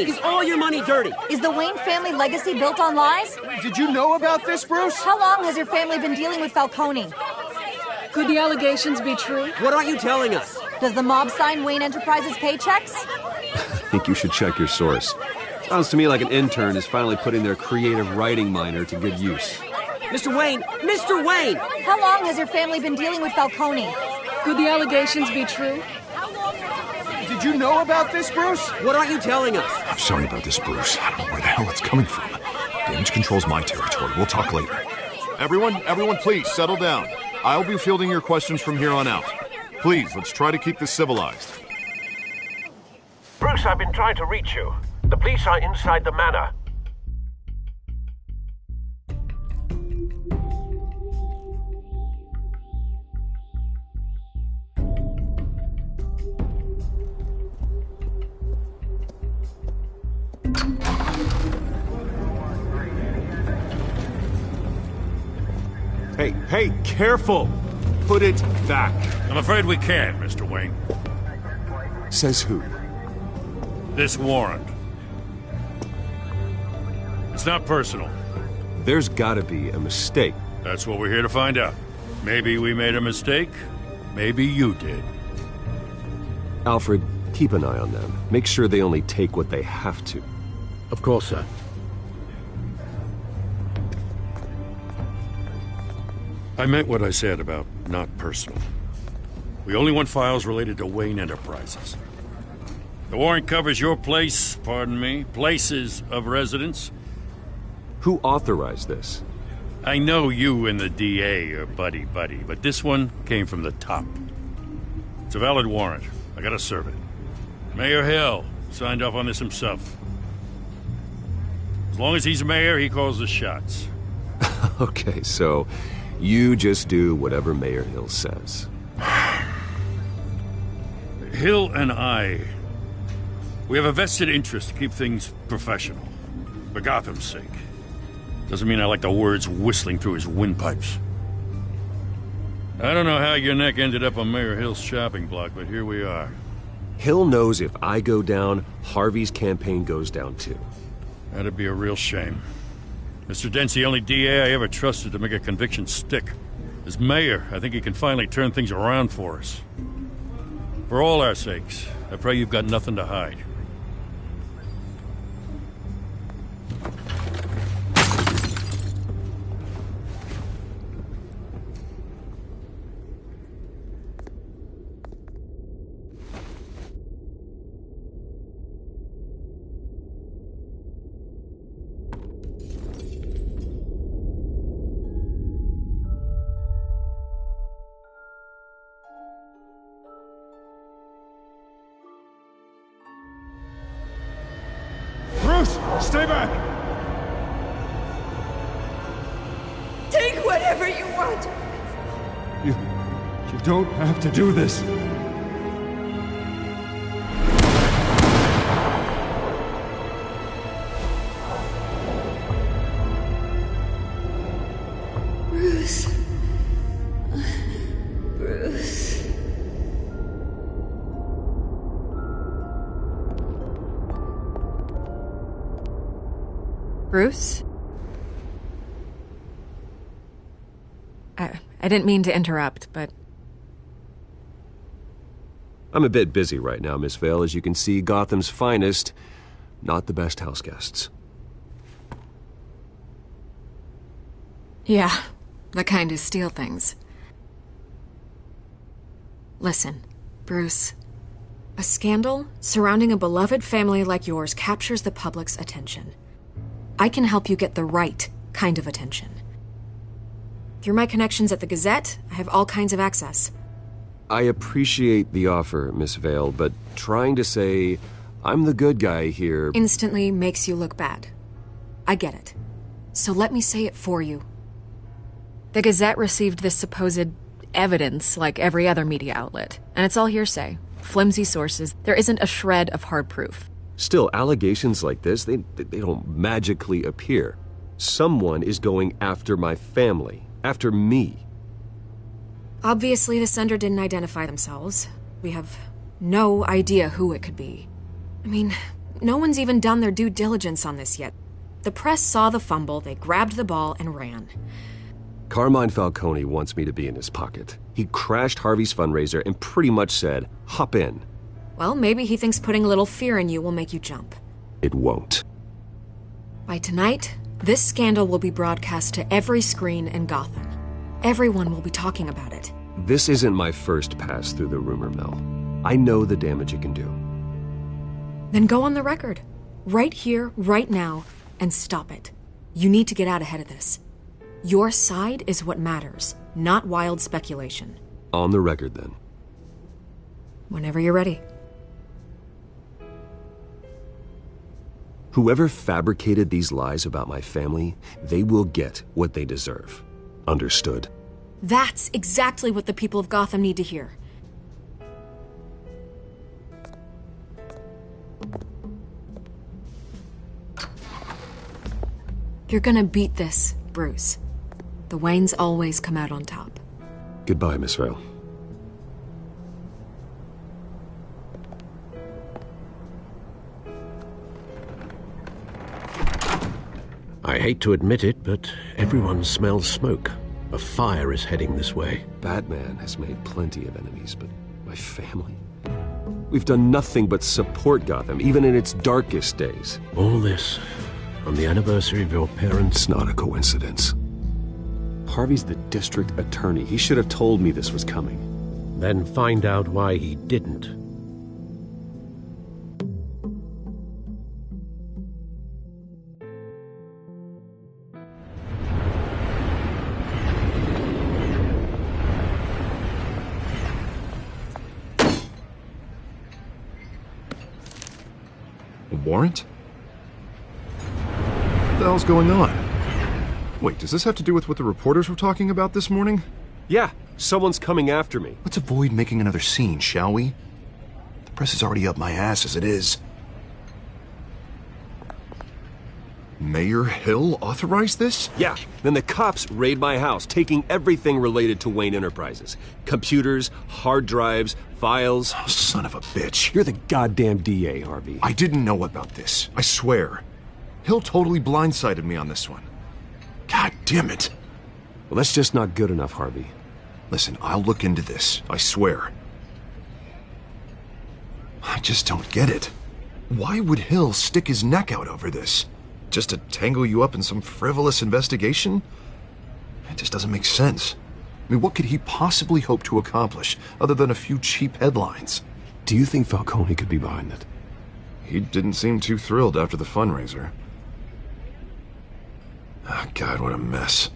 is all your money dirty? Is the Wayne family legacy built on lies? Did you know about this, Bruce? How long has your family been dealing with Falcone? Could the allegations be true? What aren't you telling us? Does the mob sign Wayne Enterprises paychecks? I think you should check your source. Sounds to me like an intern is finally putting their creative writing minor to good use. Mr. Wayne! How long has your family been dealing with Falcone? Could the allegations be true? Did you know about this, Bruce? What aren't you telling us? I'm sorry about this, Bruce. I don't know where the hell it's coming from. Damage control's my territory. We'll talk later. Everyone, please settle down. I'll be fielding your questions from here on out. Please, let's try to keep this civilized. Bruce, I've been trying to reach you. The police are inside the manor. Hey, careful! Put it back. I'm afraid we can't, Mr. Wayne. Says who? This warrant. not personal. There's gotta be a mistake. That's what we're here to find out. Maybe we made a mistake. Maybe you did. Alfred, keep an eye on them. Make sure they only take what they have to. Of course, sir. I meant what I said about not personal. We only want files related to Wayne Enterprises. The warrant covers your place, pardon me, places of residence. Who authorized this? I know you and the DA are buddy-buddy, but this one came from the top. It's a valid warrant. I gotta serve it. Mayor Hill signed off on this himself. As long as he's mayor, he calls the shots. Okay, so you just do whatever Mayor Hill says. Hill and I, we have a vested interest to keep things professional. For Gotham's sake. Doesn't mean I like the words whistling through his windpipes. I don't know how your neck ended up on Mayor Hill's shopping block, but here we are. Hill knows if I go down, Harvey's campaign goes down too. That'd be a real shame. Mr. Dent's the only DA I ever trusted to make a conviction stick. As mayor, I think he can finally turn things around for us. For all our sakes, I pray you've got nothing to hide. Stay back! Take whatever you want! You don't have to do this. Bruce. Bruce. Bruce? I didn't mean to interrupt, but... I'm a bit busy right now, Miss Vale. As you can see, Gotham's finest, not the best house guests. Yeah, the kind who steal things. Listen, Bruce. A scandal surrounding a beloved family like yours captures the public's attention. I can help you get the right kind of attention. Through my connections at the Gazette, I have all kinds of access. I appreciate the offer, Miss Vale, but trying to say I'm the good guy here... instantly makes you look bad. I get it. So let me say it for you. The Gazette received this supposed evidence like every other media outlet, and it's all hearsay. Flimsy sources. There isn't a shred of hard proof. Still, allegations like this, they don't magically appear. Someone is going after my family, after me. Obviously, the sender didn't identify themselves. We have no idea who it could be. I mean, no one's even done their due diligence on this yet. The press saw the fumble, they grabbed the ball and ran. Carmine Falcone wants me to be in his pocket. He crashed Harvey's fundraiser and pretty much said, hop in. Well, maybe he thinks putting a little fear in you will make you jump. It won't. By tonight, this scandal will be broadcast to every screen in Gotham. Everyone will be talking about it. This isn't my first pass through the rumor mill. I know the damage it can do. Then go on the record. Right here, right now, and stop it. You need to get out ahead of this. Your side is what matters, not wild speculation. On the record, then. Whenever you're ready. Whoever fabricated these lies about my family, they will get what they deserve. Understood? That's exactly what the people of Gotham need to hear. You're gonna beat this, Bruce. The Waynes always come out on top. Goodbye, Miss Vale. hate to admit it, but everyone smells smoke. A fire is heading this way. Batman has made plenty of enemies, but my family? We've done nothing but support Gotham, even in its darkest days. All this on the anniversary of your parents'... It's not a coincidence. Harvey's the district attorney. He should have told me this was coming. Then find out why he didn't. A warrant? What the hell's going on? Wait, does this have to do with what the reporters were talking about this morning? Yeah, someone's coming after me. Let's avoid making another scene, shall we? The press is already up my ass as it is. Mayor Hill authorized this? Yeah, then the cops raid my house, taking everything related to Wayne Enterprises. Computers, hard drives, files. Oh, son of a bitch. You're the goddamn DA, Harvey. I didn't know about this. I swear. Hill totally blindsided me on this one. God damn it. Well, that's just not good enough, Harvey. Listen, I'll look into this. I swear. I just don't get it. Why would Hill stick his neck out over this? Just to tangle you up in some frivolous investigation? It just doesn't make sense. I mean, what could he possibly hope to accomplish other than a few cheap headlines? Do you think Falcone could be behind it? He didn't seem too thrilled after the fundraiser. Oh, God, what a mess.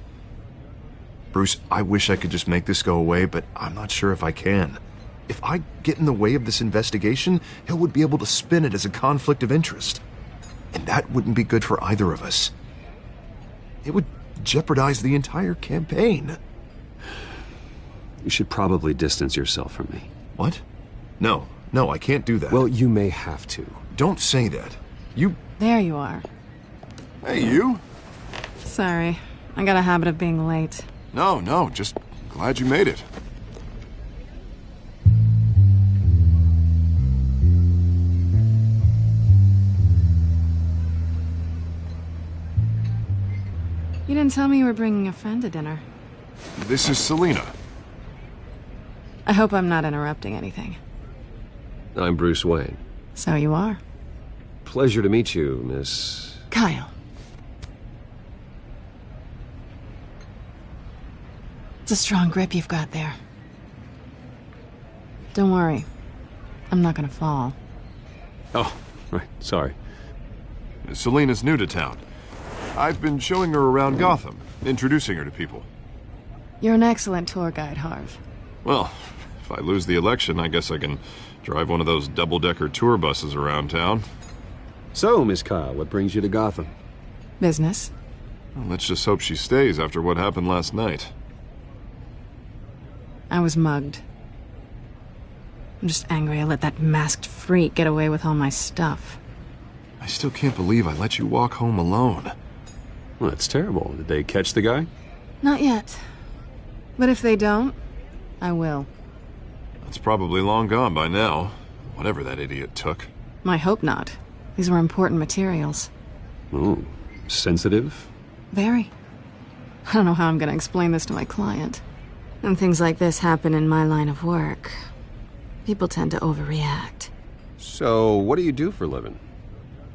Bruce, I wish I could just make this go away, but I'm not sure if I can. If I get in the way of this investigation, Hill would be able to spin it as a conflict of interest. And that wouldn't be good for either of us. It would jeopardize the entire campaign. You should probably distance yourself from me. What? No, I can't do that. Well, you may have to. Don't say that. You... There you are. Hey, you? Sorry. I got a habit of being late. No, just glad you made it. You didn't tell me you were bringing a friend to dinner. This is Selina. I hope I'm not interrupting anything. I'm Bruce Wayne. So you are. Pleasure to meet you, Miss... Kyle. It's a strong grip you've got there. Don't worry. I'm not gonna fall. Oh, right. Sorry. Selina's new to town. I've been showing her around Gotham, introducing her to people. You're an excellent tour guide, Harv. Well, if I lose the election, I guess I can drive one of those double-decker tour buses around town. So, Miss Kyle, what brings you to Gotham? Business. Well, let's just hope she stays after what happened last night. I was mugged. I'm just angry I let that masked freak get away with all my stuff. I still can't believe I let you walk home alone. Well, that's terrible. Did they catch the guy? Not yet. But if they don't, I will. That's probably long gone by now. Whatever that idiot took. I hope not. These were important materials. Ooh, sensitive? Very. I don't know how I'm gonna explain this to my client. When things like this happen in my line of work, people tend to overreact. So, what do you do for a living?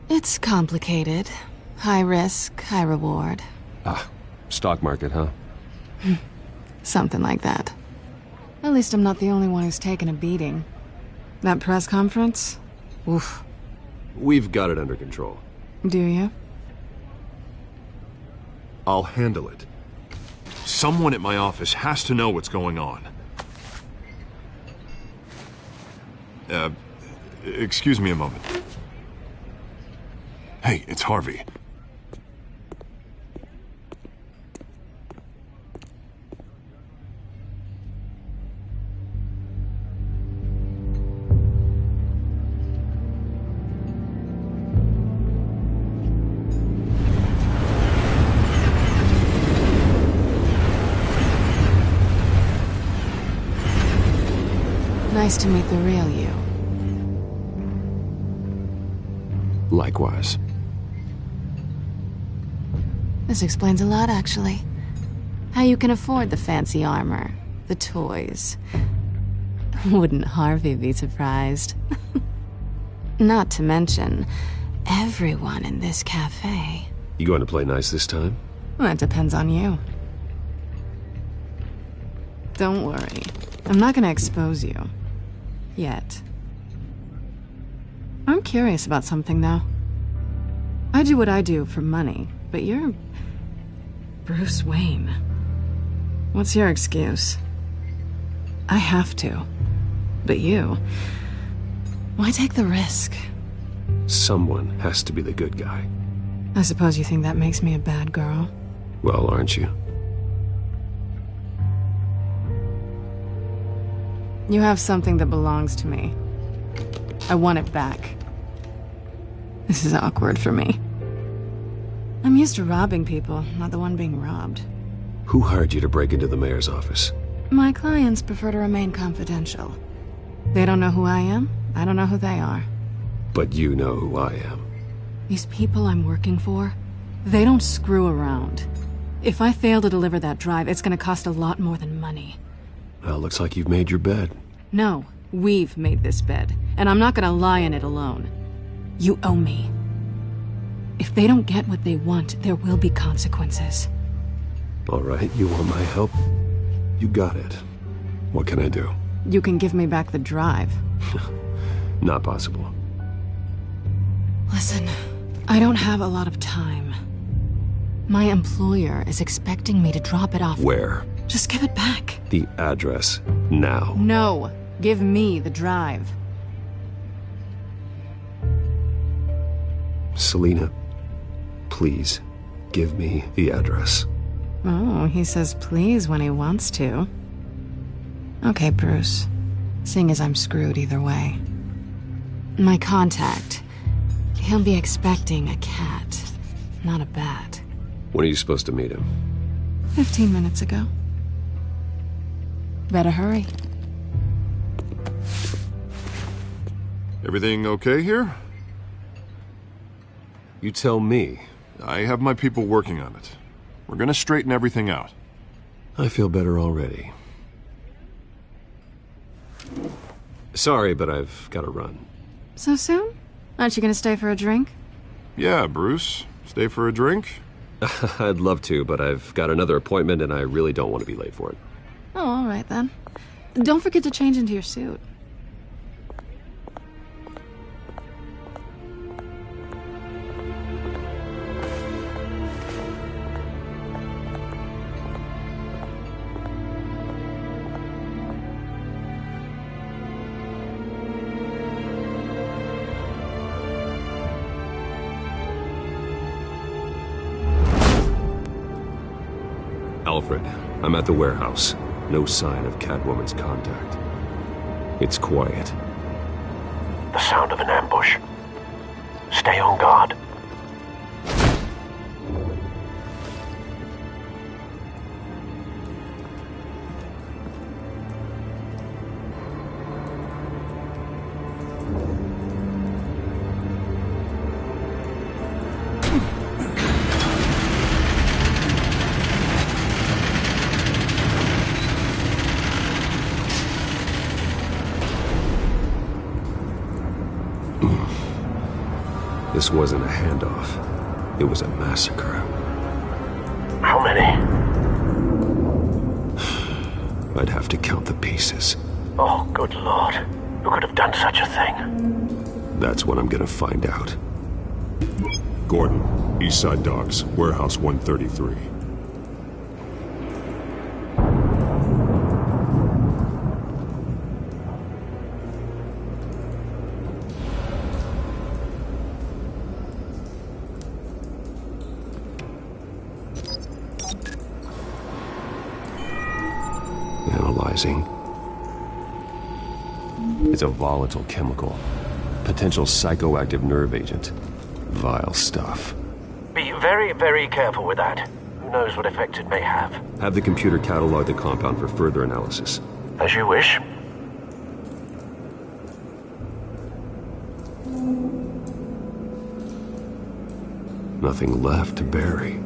It's complicated. High risk, high reward. Ah, stock market, huh? Something like that. At least I'm not the only one who's taken a beating. That press conference? Oof. We've got it under control. Do you? I'll handle it. Someone at my office has to know what's going on. Excuse me a moment. Hey, it's Harvey. Nice to meet the real you. Likewise. This explains a lot, actually. How you can afford the fancy armor, the toys. Wouldn't Harvey be surprised? Not to mention, everyone in this cafe. You going to play nice this time? Well, that depends on you. Don't worry. I'm not gonna expose you. Yet. I'm curious about something, though. I do what I do for money, but you're... Bruce Wayne. What's your excuse? I have to. But you... Why take the risk? Someone has to be the good guy. I suppose you think that makes me a bad girl? Well, aren't you? You have something that belongs to me. I want it back. This is awkward for me. I'm used to robbing people, not the one being robbed. Who hired you to break into the mayor's office? My clients prefer to remain confidential. They don't know who I am, I don't know who they are. But you know who I am. These people I'm working for, they don't screw around. If I fail to deliver that drive, it's gonna cost a lot more than money. Well, looks like you've made your bed. No, we've made this bed, and I'm not gonna lie in it alone. You owe me. If they don't get what they want, there will be consequences. All right, you want my help? You got it. What can I do? You can give me back the drive. Not possible. Listen, I don't have a lot of time. My employer is expecting me to drop it off. Where? Just give it back. The address, now. No, give me the drive. Selina, please, give me the address. Oh, he says please when he wants to. Okay, Bruce. Seeing as I'm screwed either way. My contact. He'll be expecting a cat, not a bat. When are you supposed to meet him? 15 minutes ago. Better hurry. Everything okay here? You tell me. I have my people working on it. We're gonna straighten everything out. I feel better already. Sorry, but I've got to run. So soon? Aren't you gonna stay for a drink? Yeah, Bruce. Stay for a drink? I'd love to, but I've got another appointment and I really don't want to be late for it. Oh, all right then. Don't forget to change into your suit. Alfred, I'm at the warehouse. No sign of Catwoman's contact. It's quiet. The sound of an ambush. Stay on guard. This wasn't a handoff. It was a massacre. How many? I'd have to count the pieces. Oh, good Lord. Who could have done such a thing? That's what I'm gonna find out. Gordon, Eastside Docks, Warehouse 133. Analyzing. It's a volatile chemical. Potential psychoactive nerve agent. Vile stuff. Be very, very careful with that. Who knows what effect it may have. Have the computer catalog the compound for further analysis. As you wish. Nothing left to bury.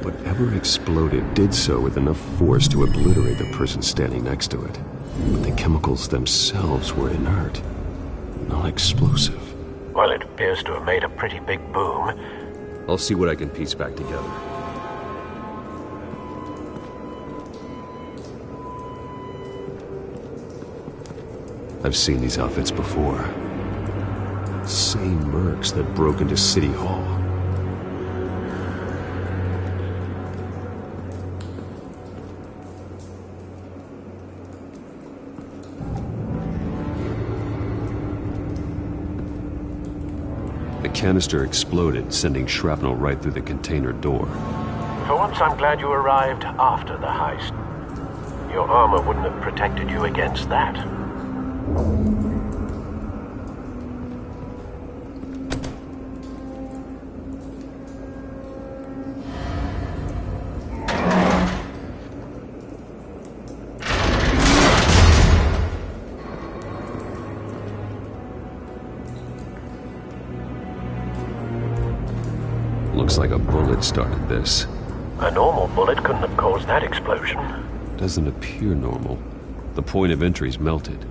Whatever exploded did so with enough force to obliterate the person standing next to it. But the chemicals themselves were inert, not explosive. Well, it appears to have made a pretty big boom. I'll see what I can piece back together. I've seen these outfits before. Same mercs that broke into City Hall. The canister exploded, sending shrapnel right through the container door. For once, I'm glad you arrived after the heist. Your armor wouldn't have protected you against that. Looks like a bullet started this. A normal bullet couldn't have caused that explosion. Doesn't appear normal. The point of entry's melted.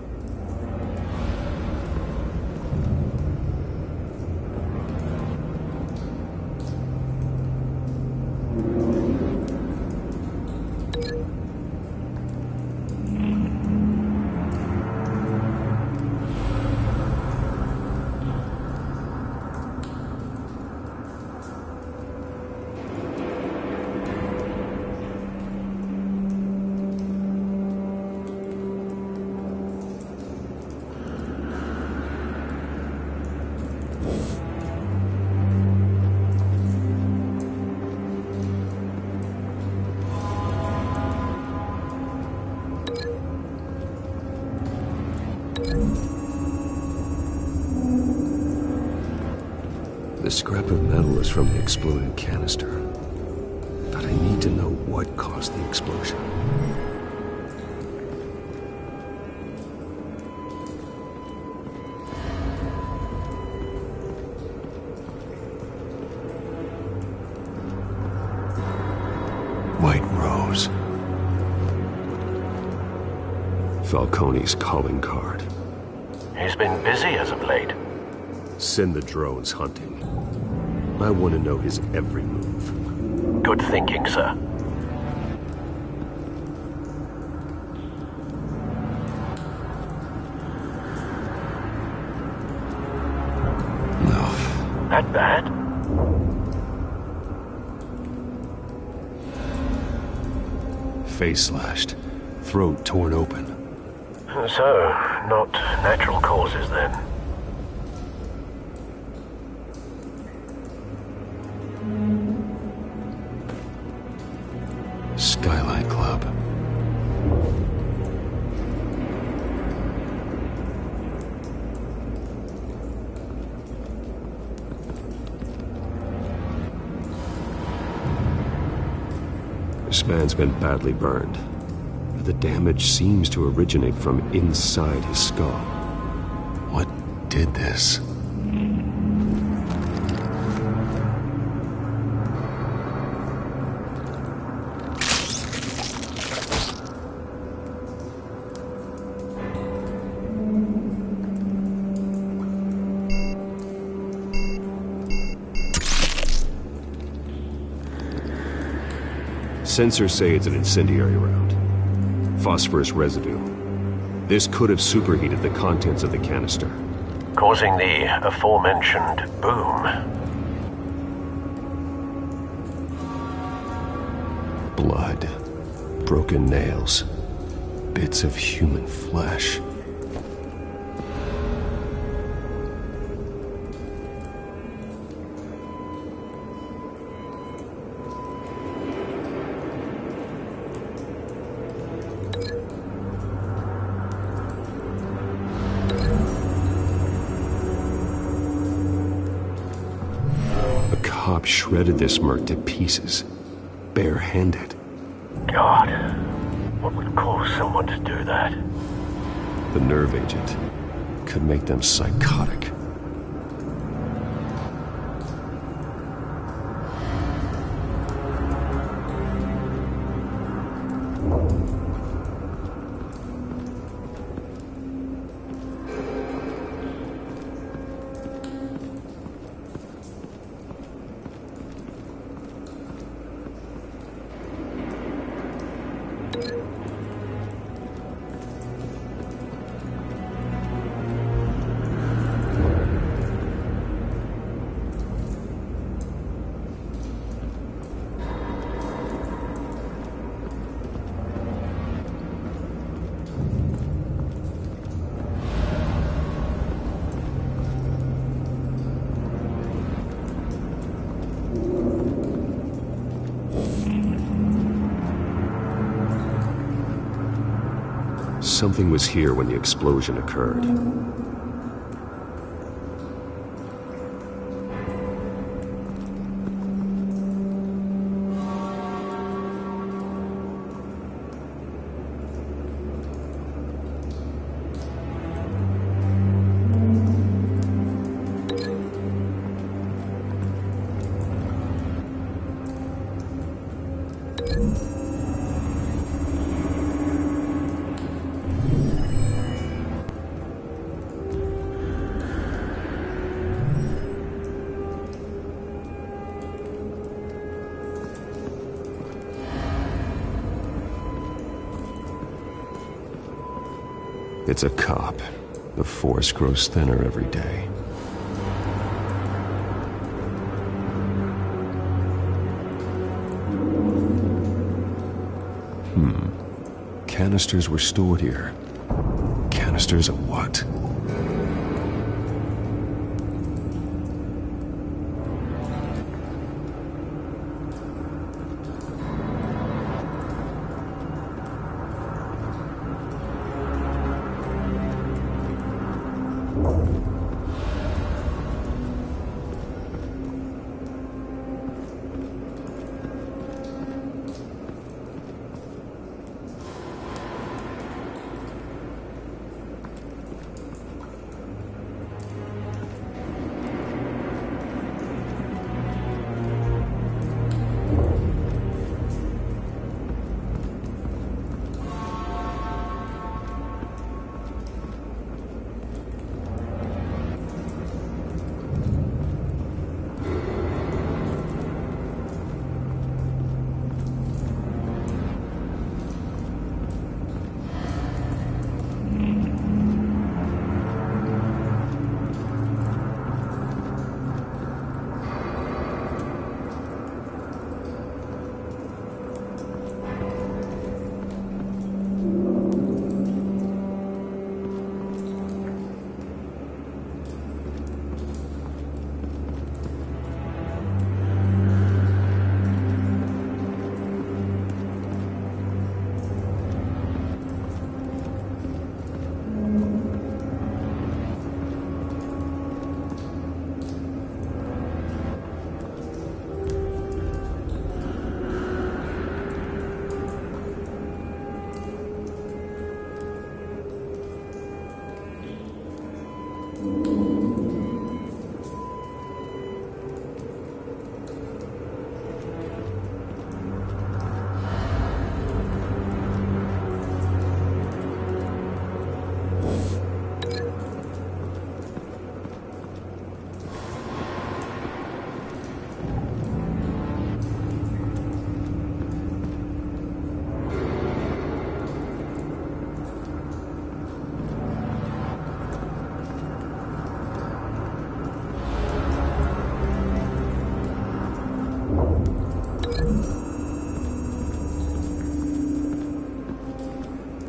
The scrap of metal is from the exploded canister. But I need to know what caused the explosion. White Rose. Falcone's calling card. He's been busy as of late. Send the drones hunting. I want to know his every move. Good thinking, sir. No. That bad? Face slashed. Throat torn open. So, not natural causes then. Skylight Club. This man's been badly burned, but the damage seems to originate from inside his skull. What did this? Sensors say it's an incendiary round. Phosphorus residue. This could have superheated the contents of the canister, causing the aforementioned boom. Blood. Broken nails. Bits of human flesh. Shredded this merc to pieces, barehanded. God, What would cause someone to do that? The nerve agent could make them psychotic. Something was here when the explosion occurred. It's a cop. The force grows thinner every day. Canisters were stored here. Canisters of what?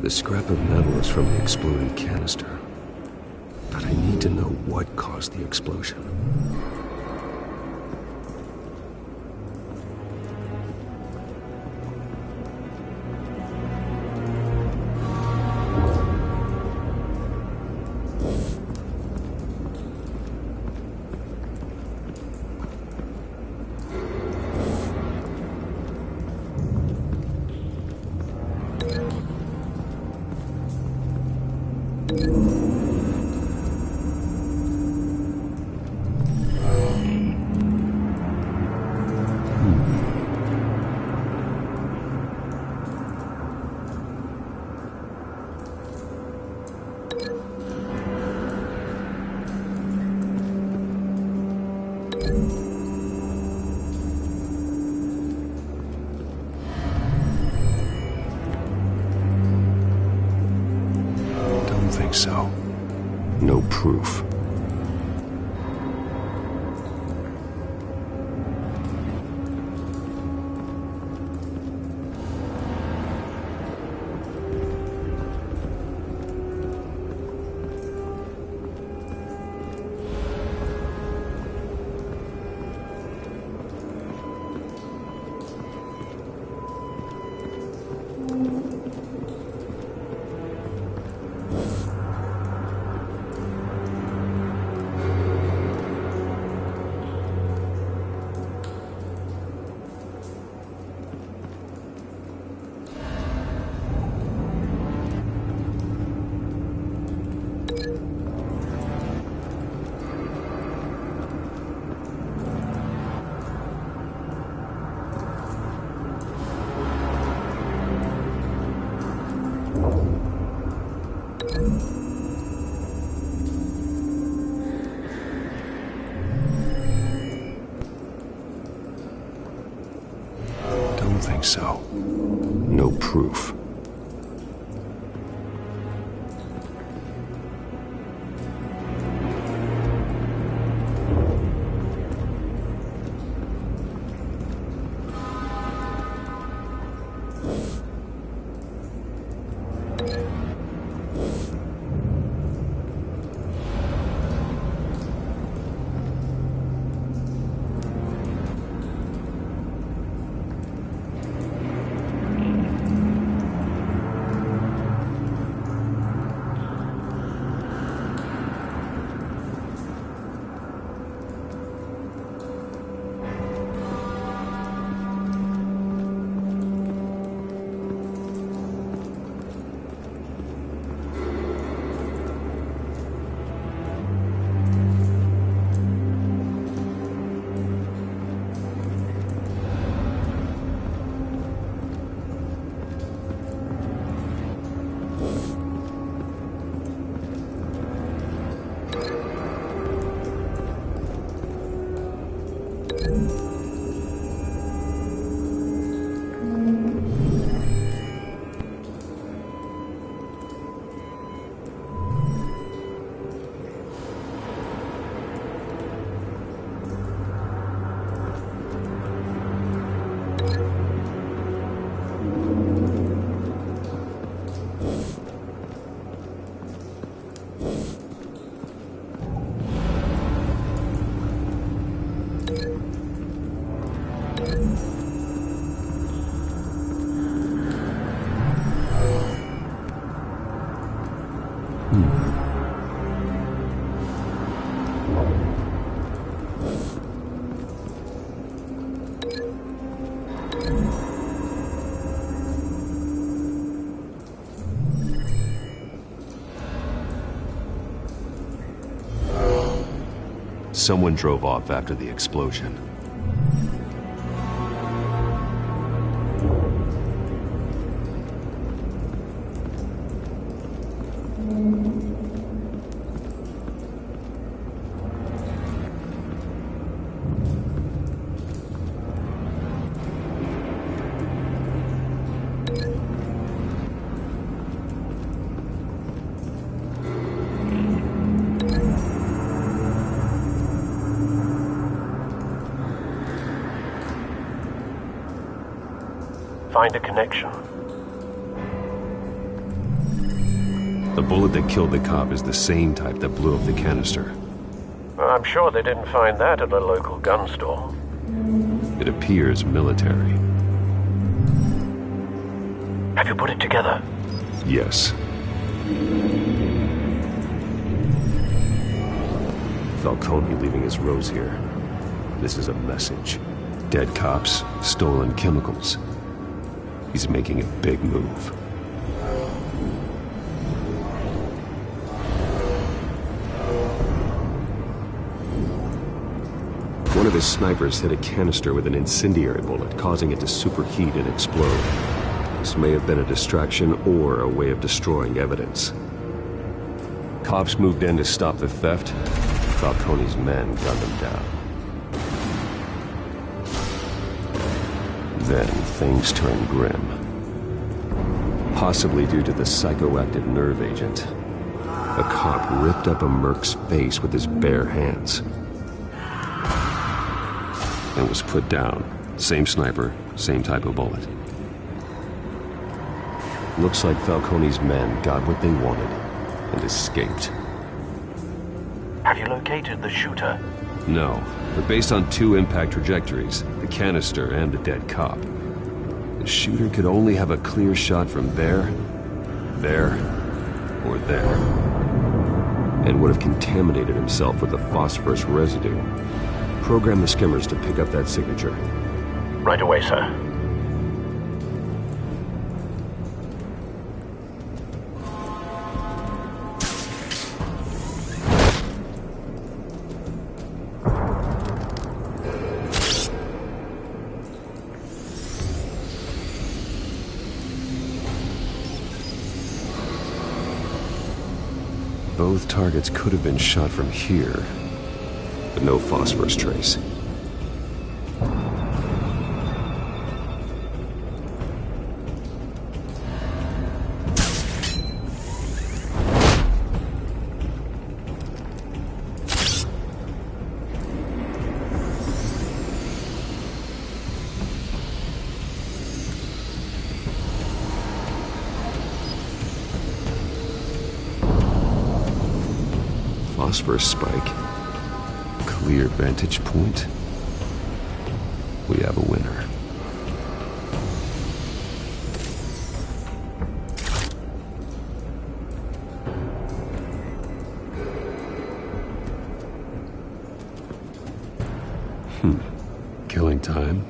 The scrap of metal is from the exploded canister. But I need to know what caused the explosion. So, no proof. So, no proof. Someone drove off after the explosion. Find a connection. The bullet that killed the cop is the same type that blew up the canister. I'm sure they didn't find that at a local gun store. It appears military. Have you put it together? Yes. Falcone leaving his rose here. This is a message. Dead cops, stolen chemicals. He's making a big move. One of his snipers hit a canister with an incendiary bullet, causing it to superheat and explode. This may have been a distraction or a way of destroying evidence. Cops moved in to stop the theft. Falcone's men gunned them down. Then things turned grim. Possibly due to the psychoactive nerve agent. A cop ripped up a merc's face with his bare hands. And was put down. Same sniper, same type of bullet. Looks like Falcone's men got what they wanted and escaped. Have you located the shooter? No, but based on 2 impact trajectories, the canister and the dead cop, the shooter could only have a clear shot from there, or there, and would have contaminated himself with the phosphorus residue. Program the skimmers to pick up that signature. Right away, sir. Both targets could have been shot from here, but no phosphorus trace. Phosphorus spike. Clear vantage point. We have a winner. Killing time.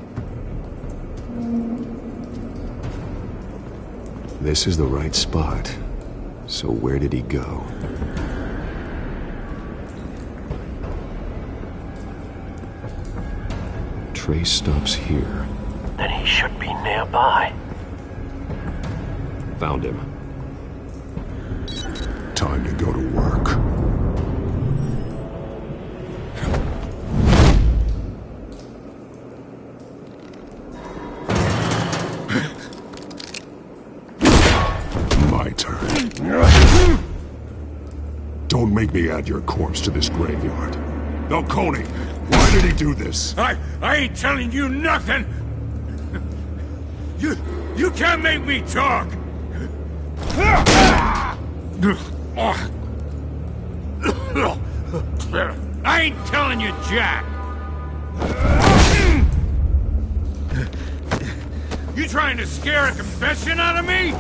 This is the right spot. So where did he go? Trace stops here. Then he should be nearby. Found him. Time to go to work. My turn. Don't make me add your corpse to this graveyard. Falcone! Why did he do this? I ain't telling you nothing! You can't make me talk! I ain't telling you jack! You trying to scare a confession out of me?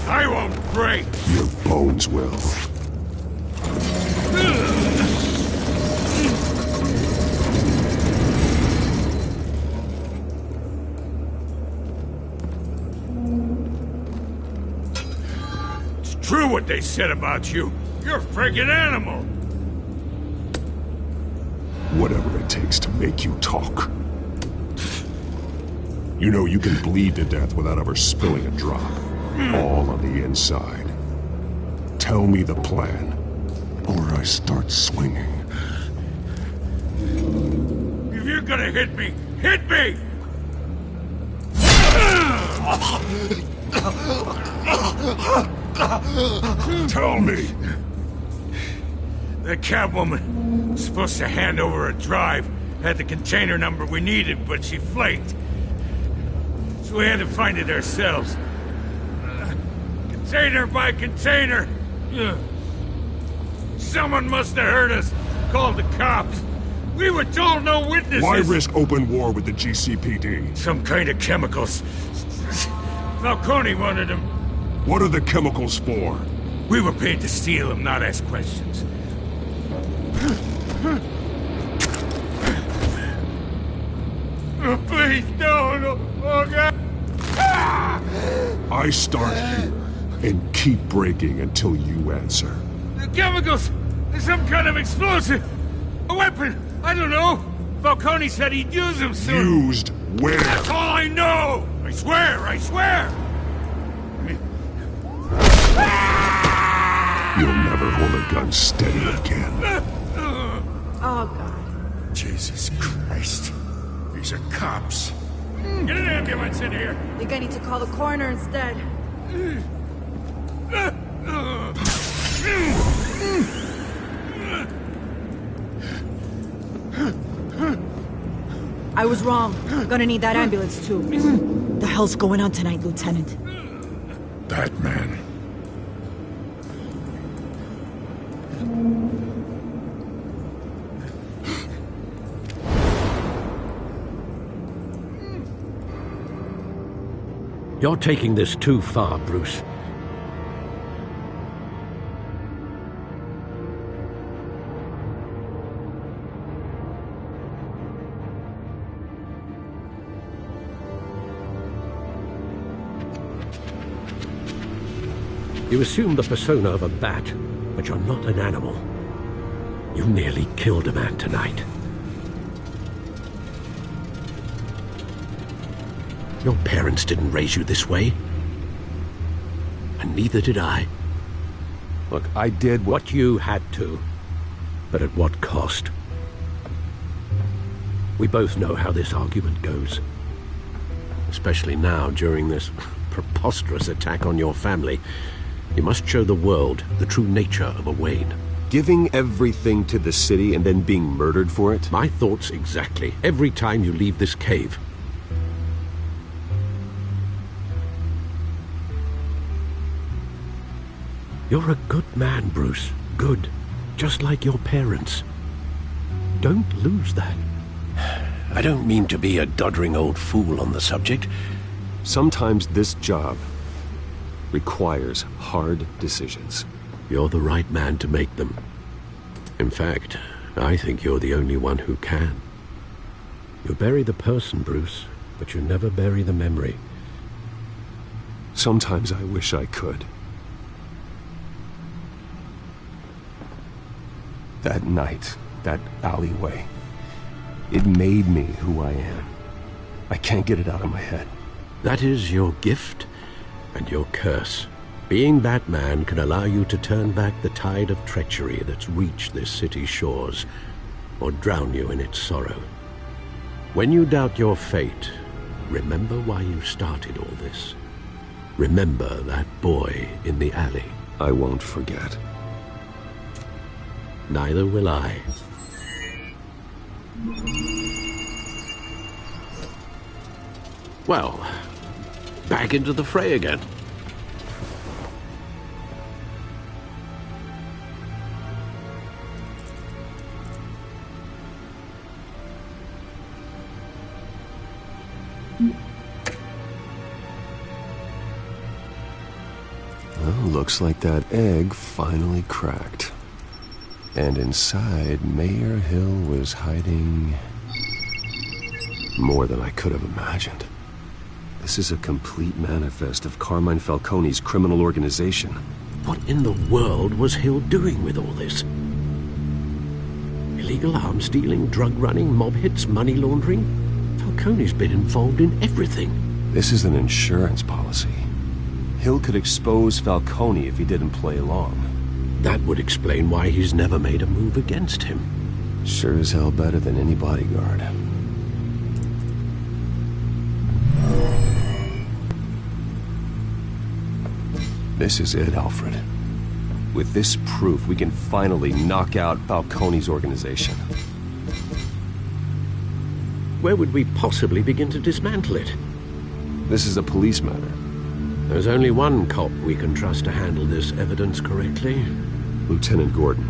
I won't break! Your bones will. True what they said about you. You're a friggin' animal. Whatever it takes to make you talk. You know you can bleed to death without ever spilling a drop. All on the inside. Tell me the plan, or I start swinging. If you're gonna hit me, hit me! Tell me! The Catwoman was supposed to hand over a drive, had the container number we needed, but she flaked. So we had to find it ourselves. Container by container. Someone must have heard us, called the cops. We were told no witnesses. Why risk open war with the GCPD? Some kind of chemicals. Falcone wanted them. What are the chemicals for? We were paid to steal them, not ask questions. Oh, please, no. Oh, God. I start here and keep breaking until you answer. The chemicals! Some kind of explosive! A weapon! I don't know! Falcone said he'd use them soon. Used where? That's all I know! I swear, I swear! You'll never hold a gun steady again. Oh, God. Jesus Christ. These are cops. Get an ambulance in here! I think I need to call the coroner instead. I was wrong. Gonna need that ambulance, too. The hell's going on tonight, Lieutenant? Batman. You're taking this too far, Bruce. You assume the persona of a bat, but you're not an animal. You nearly killed a man tonight. Your parents didn't raise you this way. And neither did I. Look, I did what you had to. But at what cost? We both know how this argument goes. Especially now, during this preposterous attack on your family. You must show the world the true nature of a Wayne. Giving everything to the city and then being murdered for it? My thoughts exactly. Every time you leave this cave. You're a good man, Bruce. Good. Just like your parents. Don't lose that. I don't mean to be a doddering old fool on the subject. Sometimes this job requires hard decisions. You're the right man to make them. In fact, I think you're the only one who can. You bury the person, Bruce, but you never bury the memory. Sometimes I wish I could. That night, that alleyway, it made me who I am. I can't get it out of my head. That is your gift and your curse. Being Batman can allow you to turn back the tide of treachery that's reached this city's shores, or drown you in its sorrow. When you doubt your fate, remember why you started all this. Remember that boy in the alley. I won't forget. Neither will I. Well, back into the fray again. Well, looks like that egg finally cracked. And inside, Mayor Hill was hiding more than I could have imagined. This is a complete manifest of Carmine Falcone's criminal organization. What in the world was Hill doing with all this? Illegal arms dealing, drug running, mob hits, money laundering? Falcone's been involved in everything. This is an insurance policy. Hill could expose Falcone if he didn't play along. That would explain why he's never made a move against him. Sure as hell better than any bodyguard. This is it, Alfred. With this proof, we can finally knock out Falcone's organization. Where would we possibly begin to dismantle it? This is a police matter. There's only one cop we can trust to handle this evidence correctly. Lieutenant Gordon.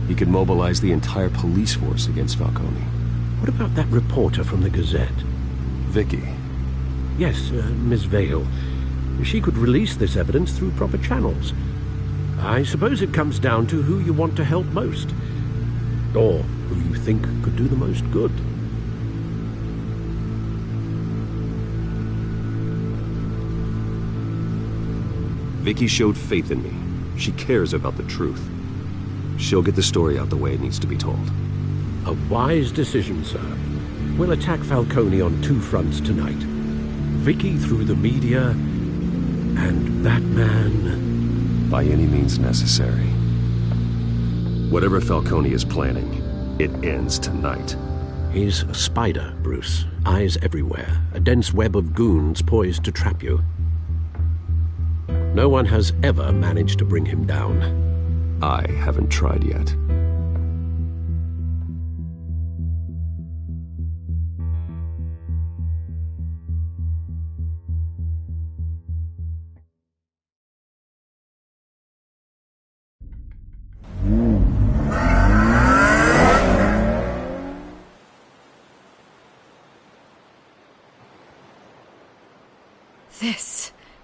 He could mobilize the entire police force against Falcone. What about that reporter from the Gazette? Vicey. Yes, Miss Vale. She could release this evidence through proper channels. I suppose it comes down to who you want to help most. Or who you think could do the most good. Vicey showed faith in me. She cares about the truth. She'll get the story out the way it needs to be told. A wise decision, sir. We'll attack Falcone on two fronts tonight. Vicey through the media, and Batman... By any means necessary. Whatever Falcone is planning, it ends tonight. He's a spider, Bruce. Eyes everywhere. A dense web of goons poised to trap you. No one has ever managed to bring him down. I haven't tried yet.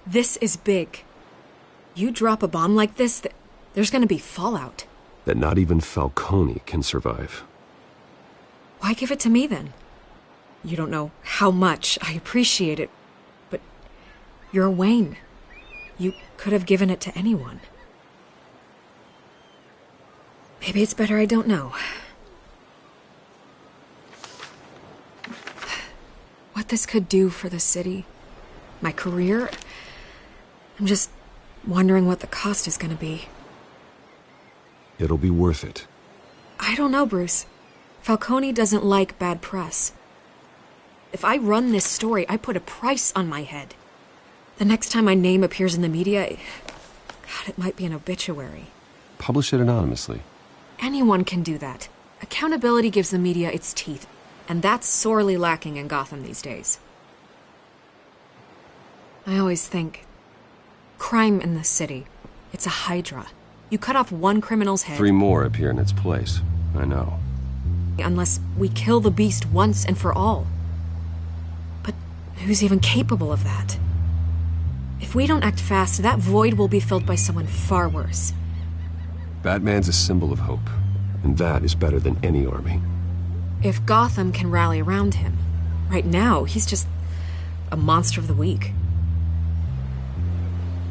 This is big. You drop a bomb like this, there's gonna be fallout. That not even Falcone can survive. Why give it to me then? You don't know how much I appreciate it, but you're Wayne. You could have given it to anyone. Maybe it's better I don't know. What this could do for the city, my career, I'm just wondering what the cost is gonna be. It'll be worth it. I don't know, Bruce. Falcone doesn't like bad press. If I run this story, I put a price on my head. The next time my name appears in the media, God, it might be an obituary. Publish it anonymously. Anyone can do that. Accountability gives the media its teeth, and that's sorely lacking in Gotham these days. I always think, crime in the city, it's a hydra. You cut off one criminal's head... 3 more appear in its place. I know. Unless we kill the beast once and for all. But who's even capable of that? If we don't act fast, that void will be filled by someone far worse. Batman's a symbol of hope, and that is better than any army. If Gotham can rally around him, right now, he's just a monster of the week.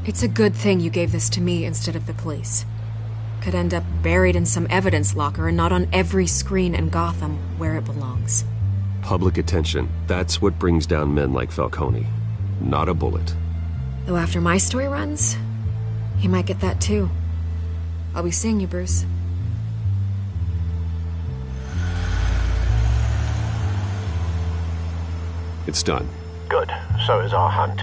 It's a good thing you gave this to me instead of the police. Could end up buried in some evidence locker and not on every screen in Gotham where it belongs. Public attention, that's what brings down men like Falcone. Not a bullet. Though after my story runs, he might get that too. I'll be seeing you, Bruce. It's done. Good. So is our hunt.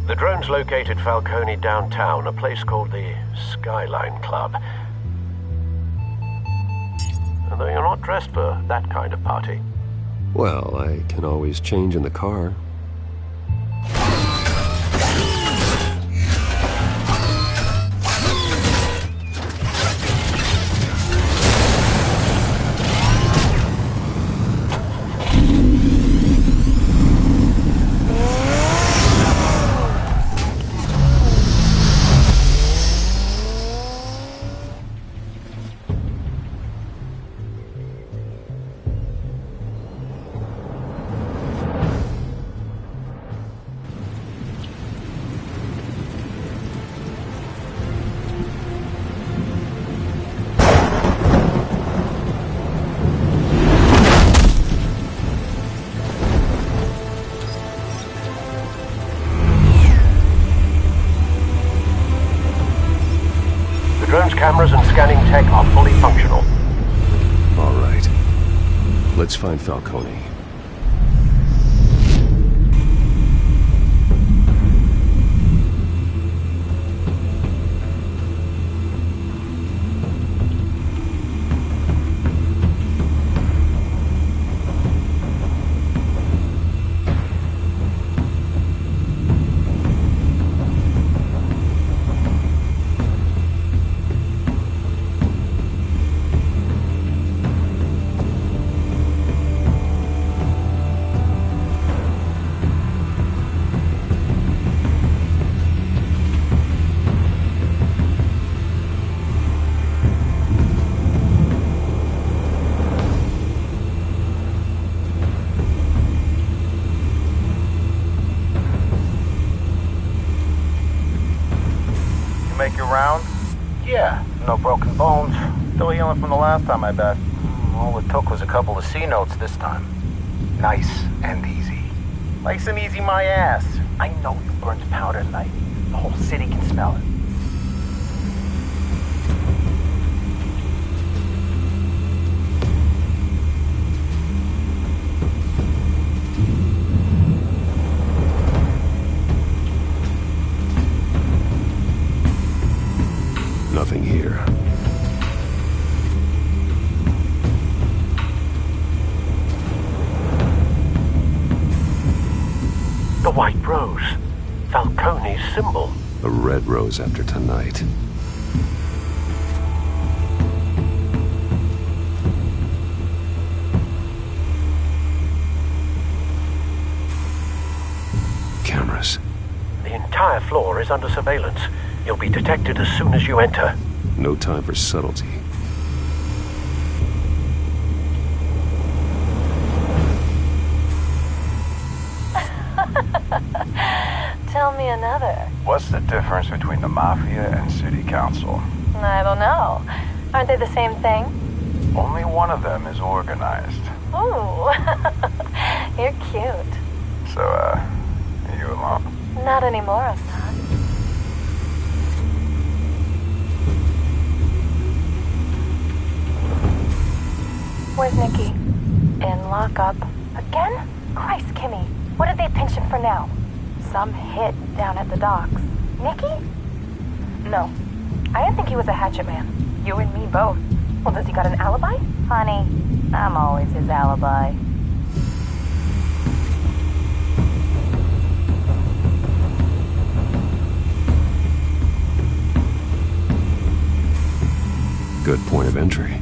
The drones located Falcone downtown, a place called the Skyline Club. Although you're not dressed for that kind of party. Well, I can always change in the car. Cameras and scanning tech are fully functional. All right. Let's find Falcone. Make your round? Yeah, no broken bones. Still healing from the last time, I bet. All it took was a couple of C notes this time. Nice and easy. Nice and easy my ass. I know you burned powder tonight. The whole city can smell it. Nothing here. The white rose. Falcone's symbol. A red rose after tonight. Cameras. The entire floor is under surveillance. You'll be detected as soon as you enter. No time for subtlety. Tell me another. What's the difference between the Mafia and City Council? I don't know. Aren't they the same thing? Only one of them is organized. Ooh, you're cute. So, are you alone? Not anymore, Assad. Where's Nikki? In lockup. Again? Christ, Kimmy. What did they pinch him for now? Some hit down at the docks. Nikki? No. I didn't think he was a hatchet man. You and me both. Well, does he got an alibi? Honey, I'm always his alibi. Good point of entry.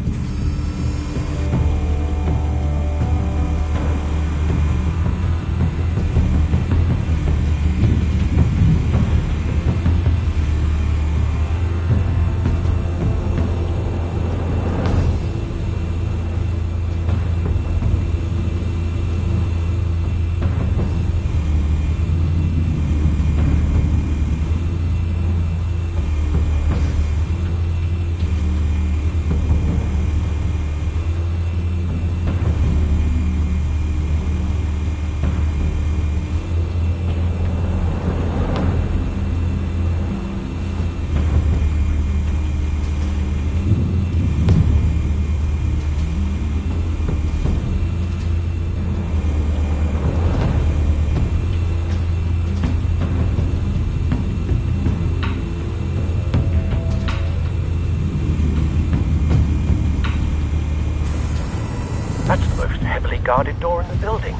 Guarded door in the building.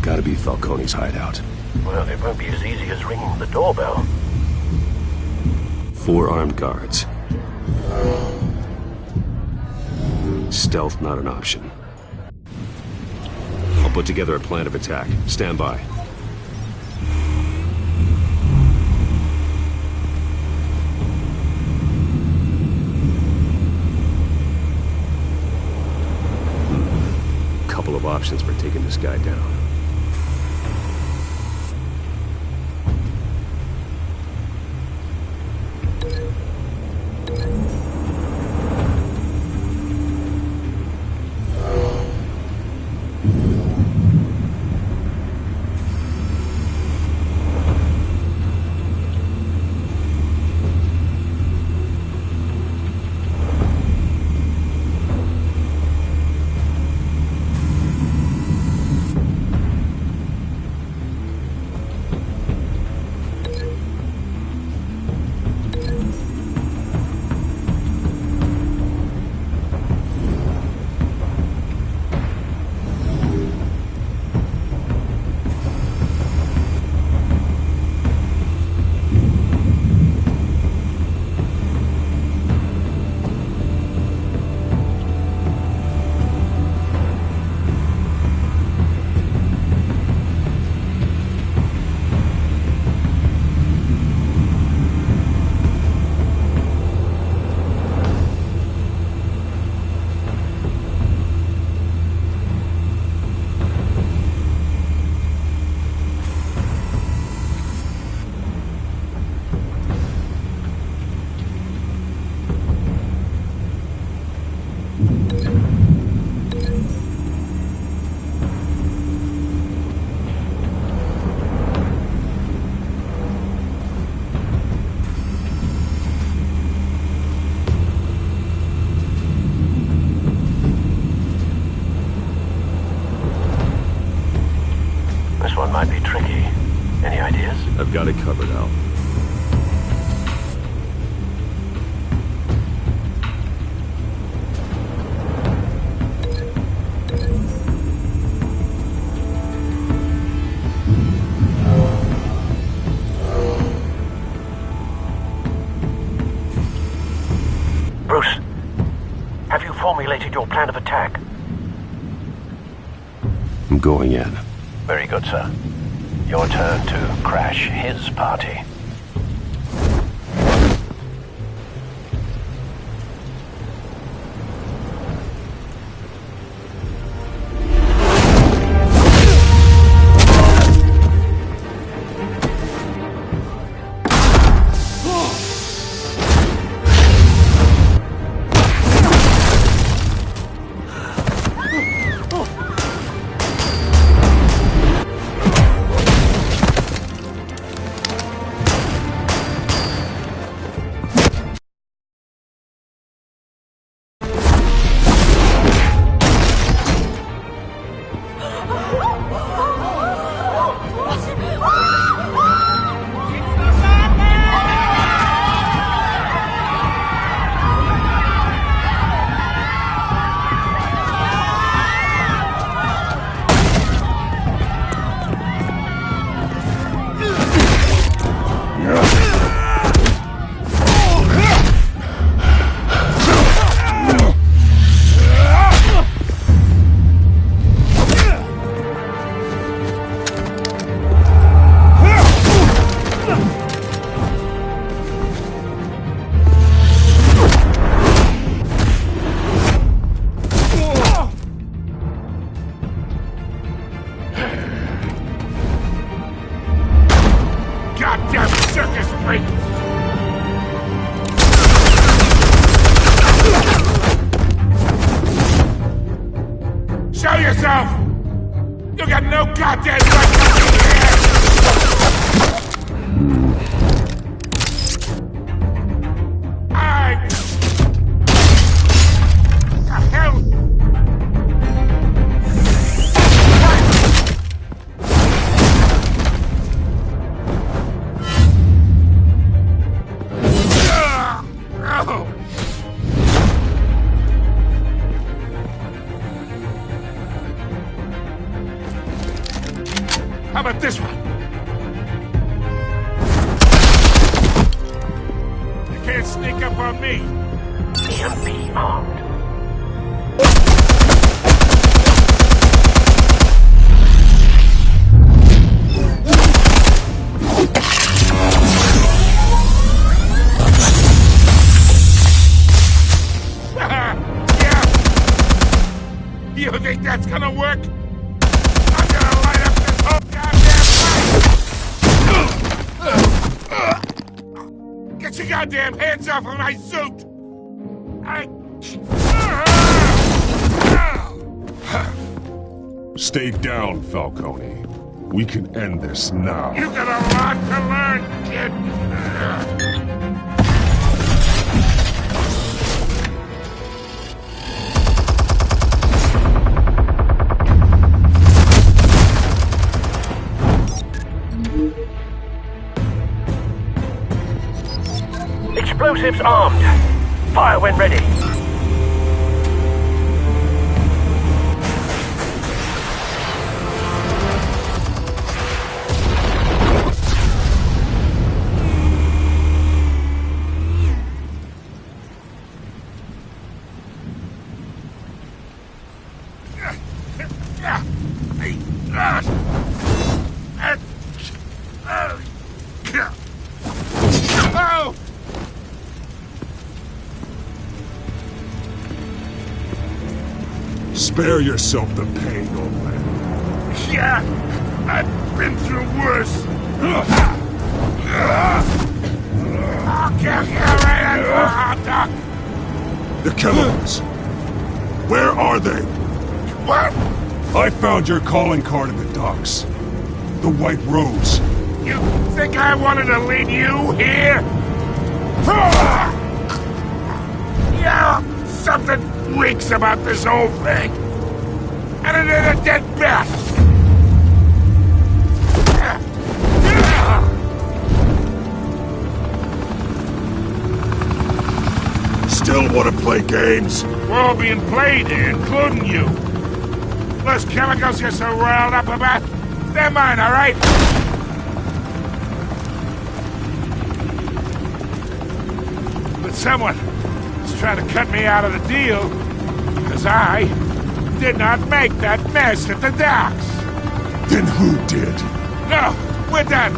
Gotta be Falcone's hideout. Well, it won't be as easy as ringing the doorbell. 4 armed guards. Stealth not an option. I'll put together a plan of attack. Stand by. Couple of options for taking this guy down. Got it covered, Al. Bruce, have you formulated your plan of attack? I'm going in. Very good, sir. Your turn to crash his party. Show yourself! You got no goddamn right to be here! The hell? How about this one? You can't sneak up on me. EMP armed. Yeah. You think that's gonna work? I'm gonna light up this whole goddamn place! Get your goddamn hands off of my suit! Stay down, Falcone. We can end this now. You got a lot to learn, kid! Explosives armed. Fire when ready. Oh! Spare yourself the pain, old man. Yeah, I've been through worse. I'll kill you right at the hot dog. The chemicals. Where are they? What? I found your calling card in the docks. The White Rose. You think I wanted to lead you here? Yeah, something reeks about this whole thing. And it ain't a dead bat. still want to play games? We're all being played here, including you. Those chemicals you're so riled up about, they're mine, all right? But someone is trying to cut me out of the deal, because I did not make that mess at the docks. Then who did? No, we're done.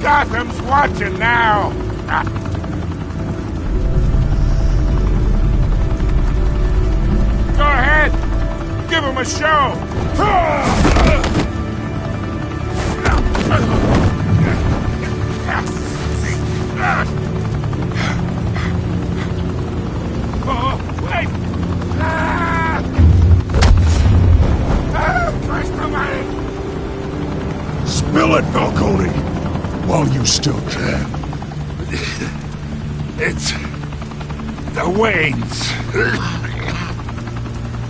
Gotham's watching now. Go ahead. Give him a show. Oh, wait. Christ almighty. Spill it, Falcone, while you still can. It's the Waynes.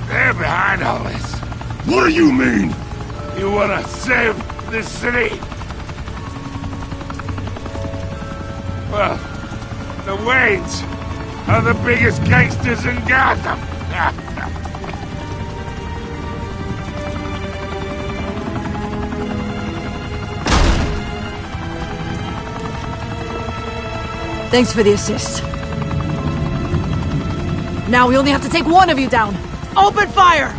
They're behind all this. What do you mean? You want to save this city? Well, the Waynes are the biggest gangsters in Gotham. Thanks for the assist. Now we only have to take one of you down. Open fire!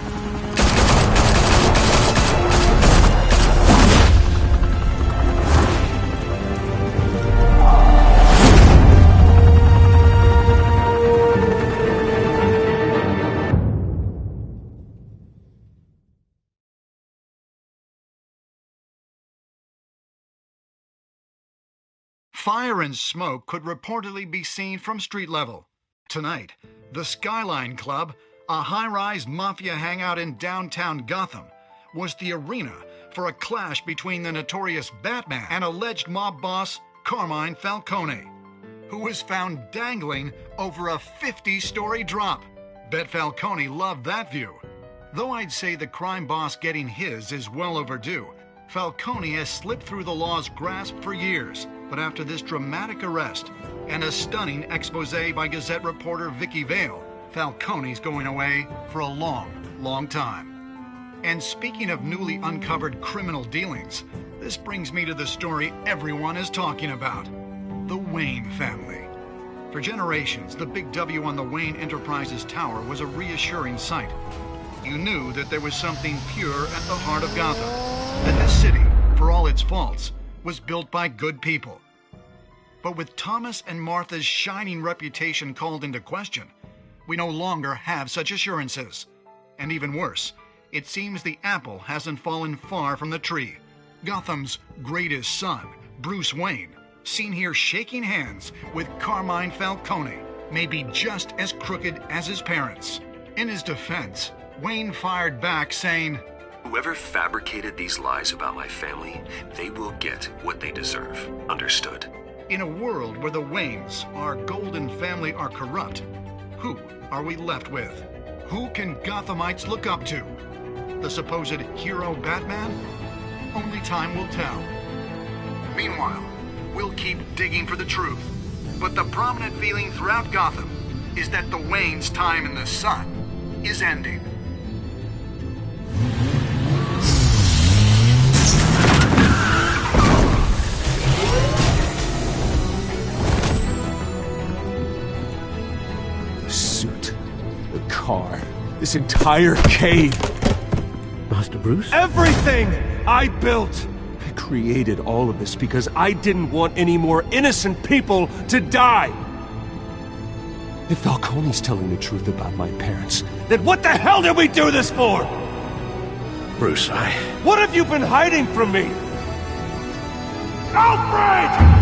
Fire and smoke could reportedly be seen from street level. Tonight, the Skyline Club, a high-rise mafia hangout in downtown Gotham, was the arena for a clash between the notorious Batman and alleged mob boss Carmine Falcone, who was found dangling over a 50-story drop. Bet Falcone loved that view. Though I'd say the crime boss getting his is well overdue, Falcone has slipped through the law's grasp for years. But after this dramatic arrest and a stunning expose by Gazette reporter Vicey Vale, Falcone's going away for a long, long time. And speaking of newly uncovered criminal dealings, this brings me to the story everyone is talking about: the Wayne family. For generations, the big W on the Wayne Enterprises Tower was a reassuring sight. You knew that there was something pure at the heart of Gotham, that this city, for all its faults, was built by good people. But with Thomas and Martha's shining reputation called into question, we no longer have such assurances. And even worse, it seems the apple hasn't fallen far from the tree. Gotham's greatest son, Bruce Wayne, seen here shaking hands with Carmine Falcone, may be just as crooked as his parents. In his defense, Wayne fired back saying, "Whoever fabricated these lies about my family, they will get what they deserve. Understood?" In a world where the Waynes, our golden family, are corrupt, who are we left with? Who can Gothamites look up to? The supposed hero Batman? Only time will tell. Meanwhile, we'll keep digging for the truth. But the prominent feeling throughout Gotham is that the Waynes' time in the sun is ending. The suit, the car, this entire cave. Master Bruce? Everything I built! I created all of this because I didn't want any more innocent people to die! If Falcone's telling the truth about my parents, then what the hell did we do this for? Bruce, What have you been hiding from me? Alfred!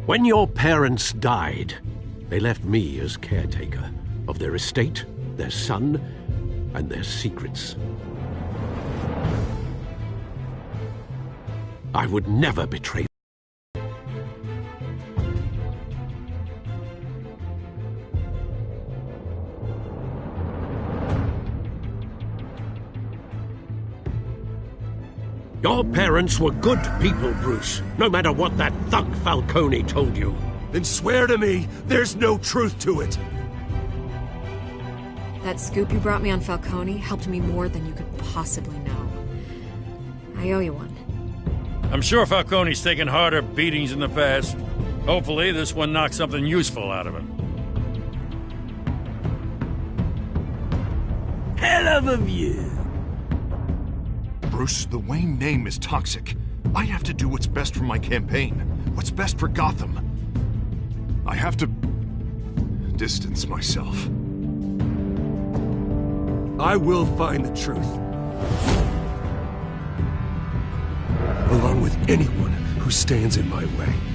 When your parents died, they left me as caretaker of their estate, their son, and their secrets. I would never betray them. Your parents were good people, Bruce, no matter what that thug Falcone told you. Then swear to me there's no truth to it. That scoop you brought me on Falcone helped me more than you could possibly know. I owe you one. I'm sure Falcone's taken harder beatings in the past. Hopefully, this one knocks something useful out of him. Hell of a view. Bruce, the Wayne name is toxic. I have to do what's best for my campaign. What's best for Gotham. I have to distance myself. I will find the truth. Along with anyone who stands in my way.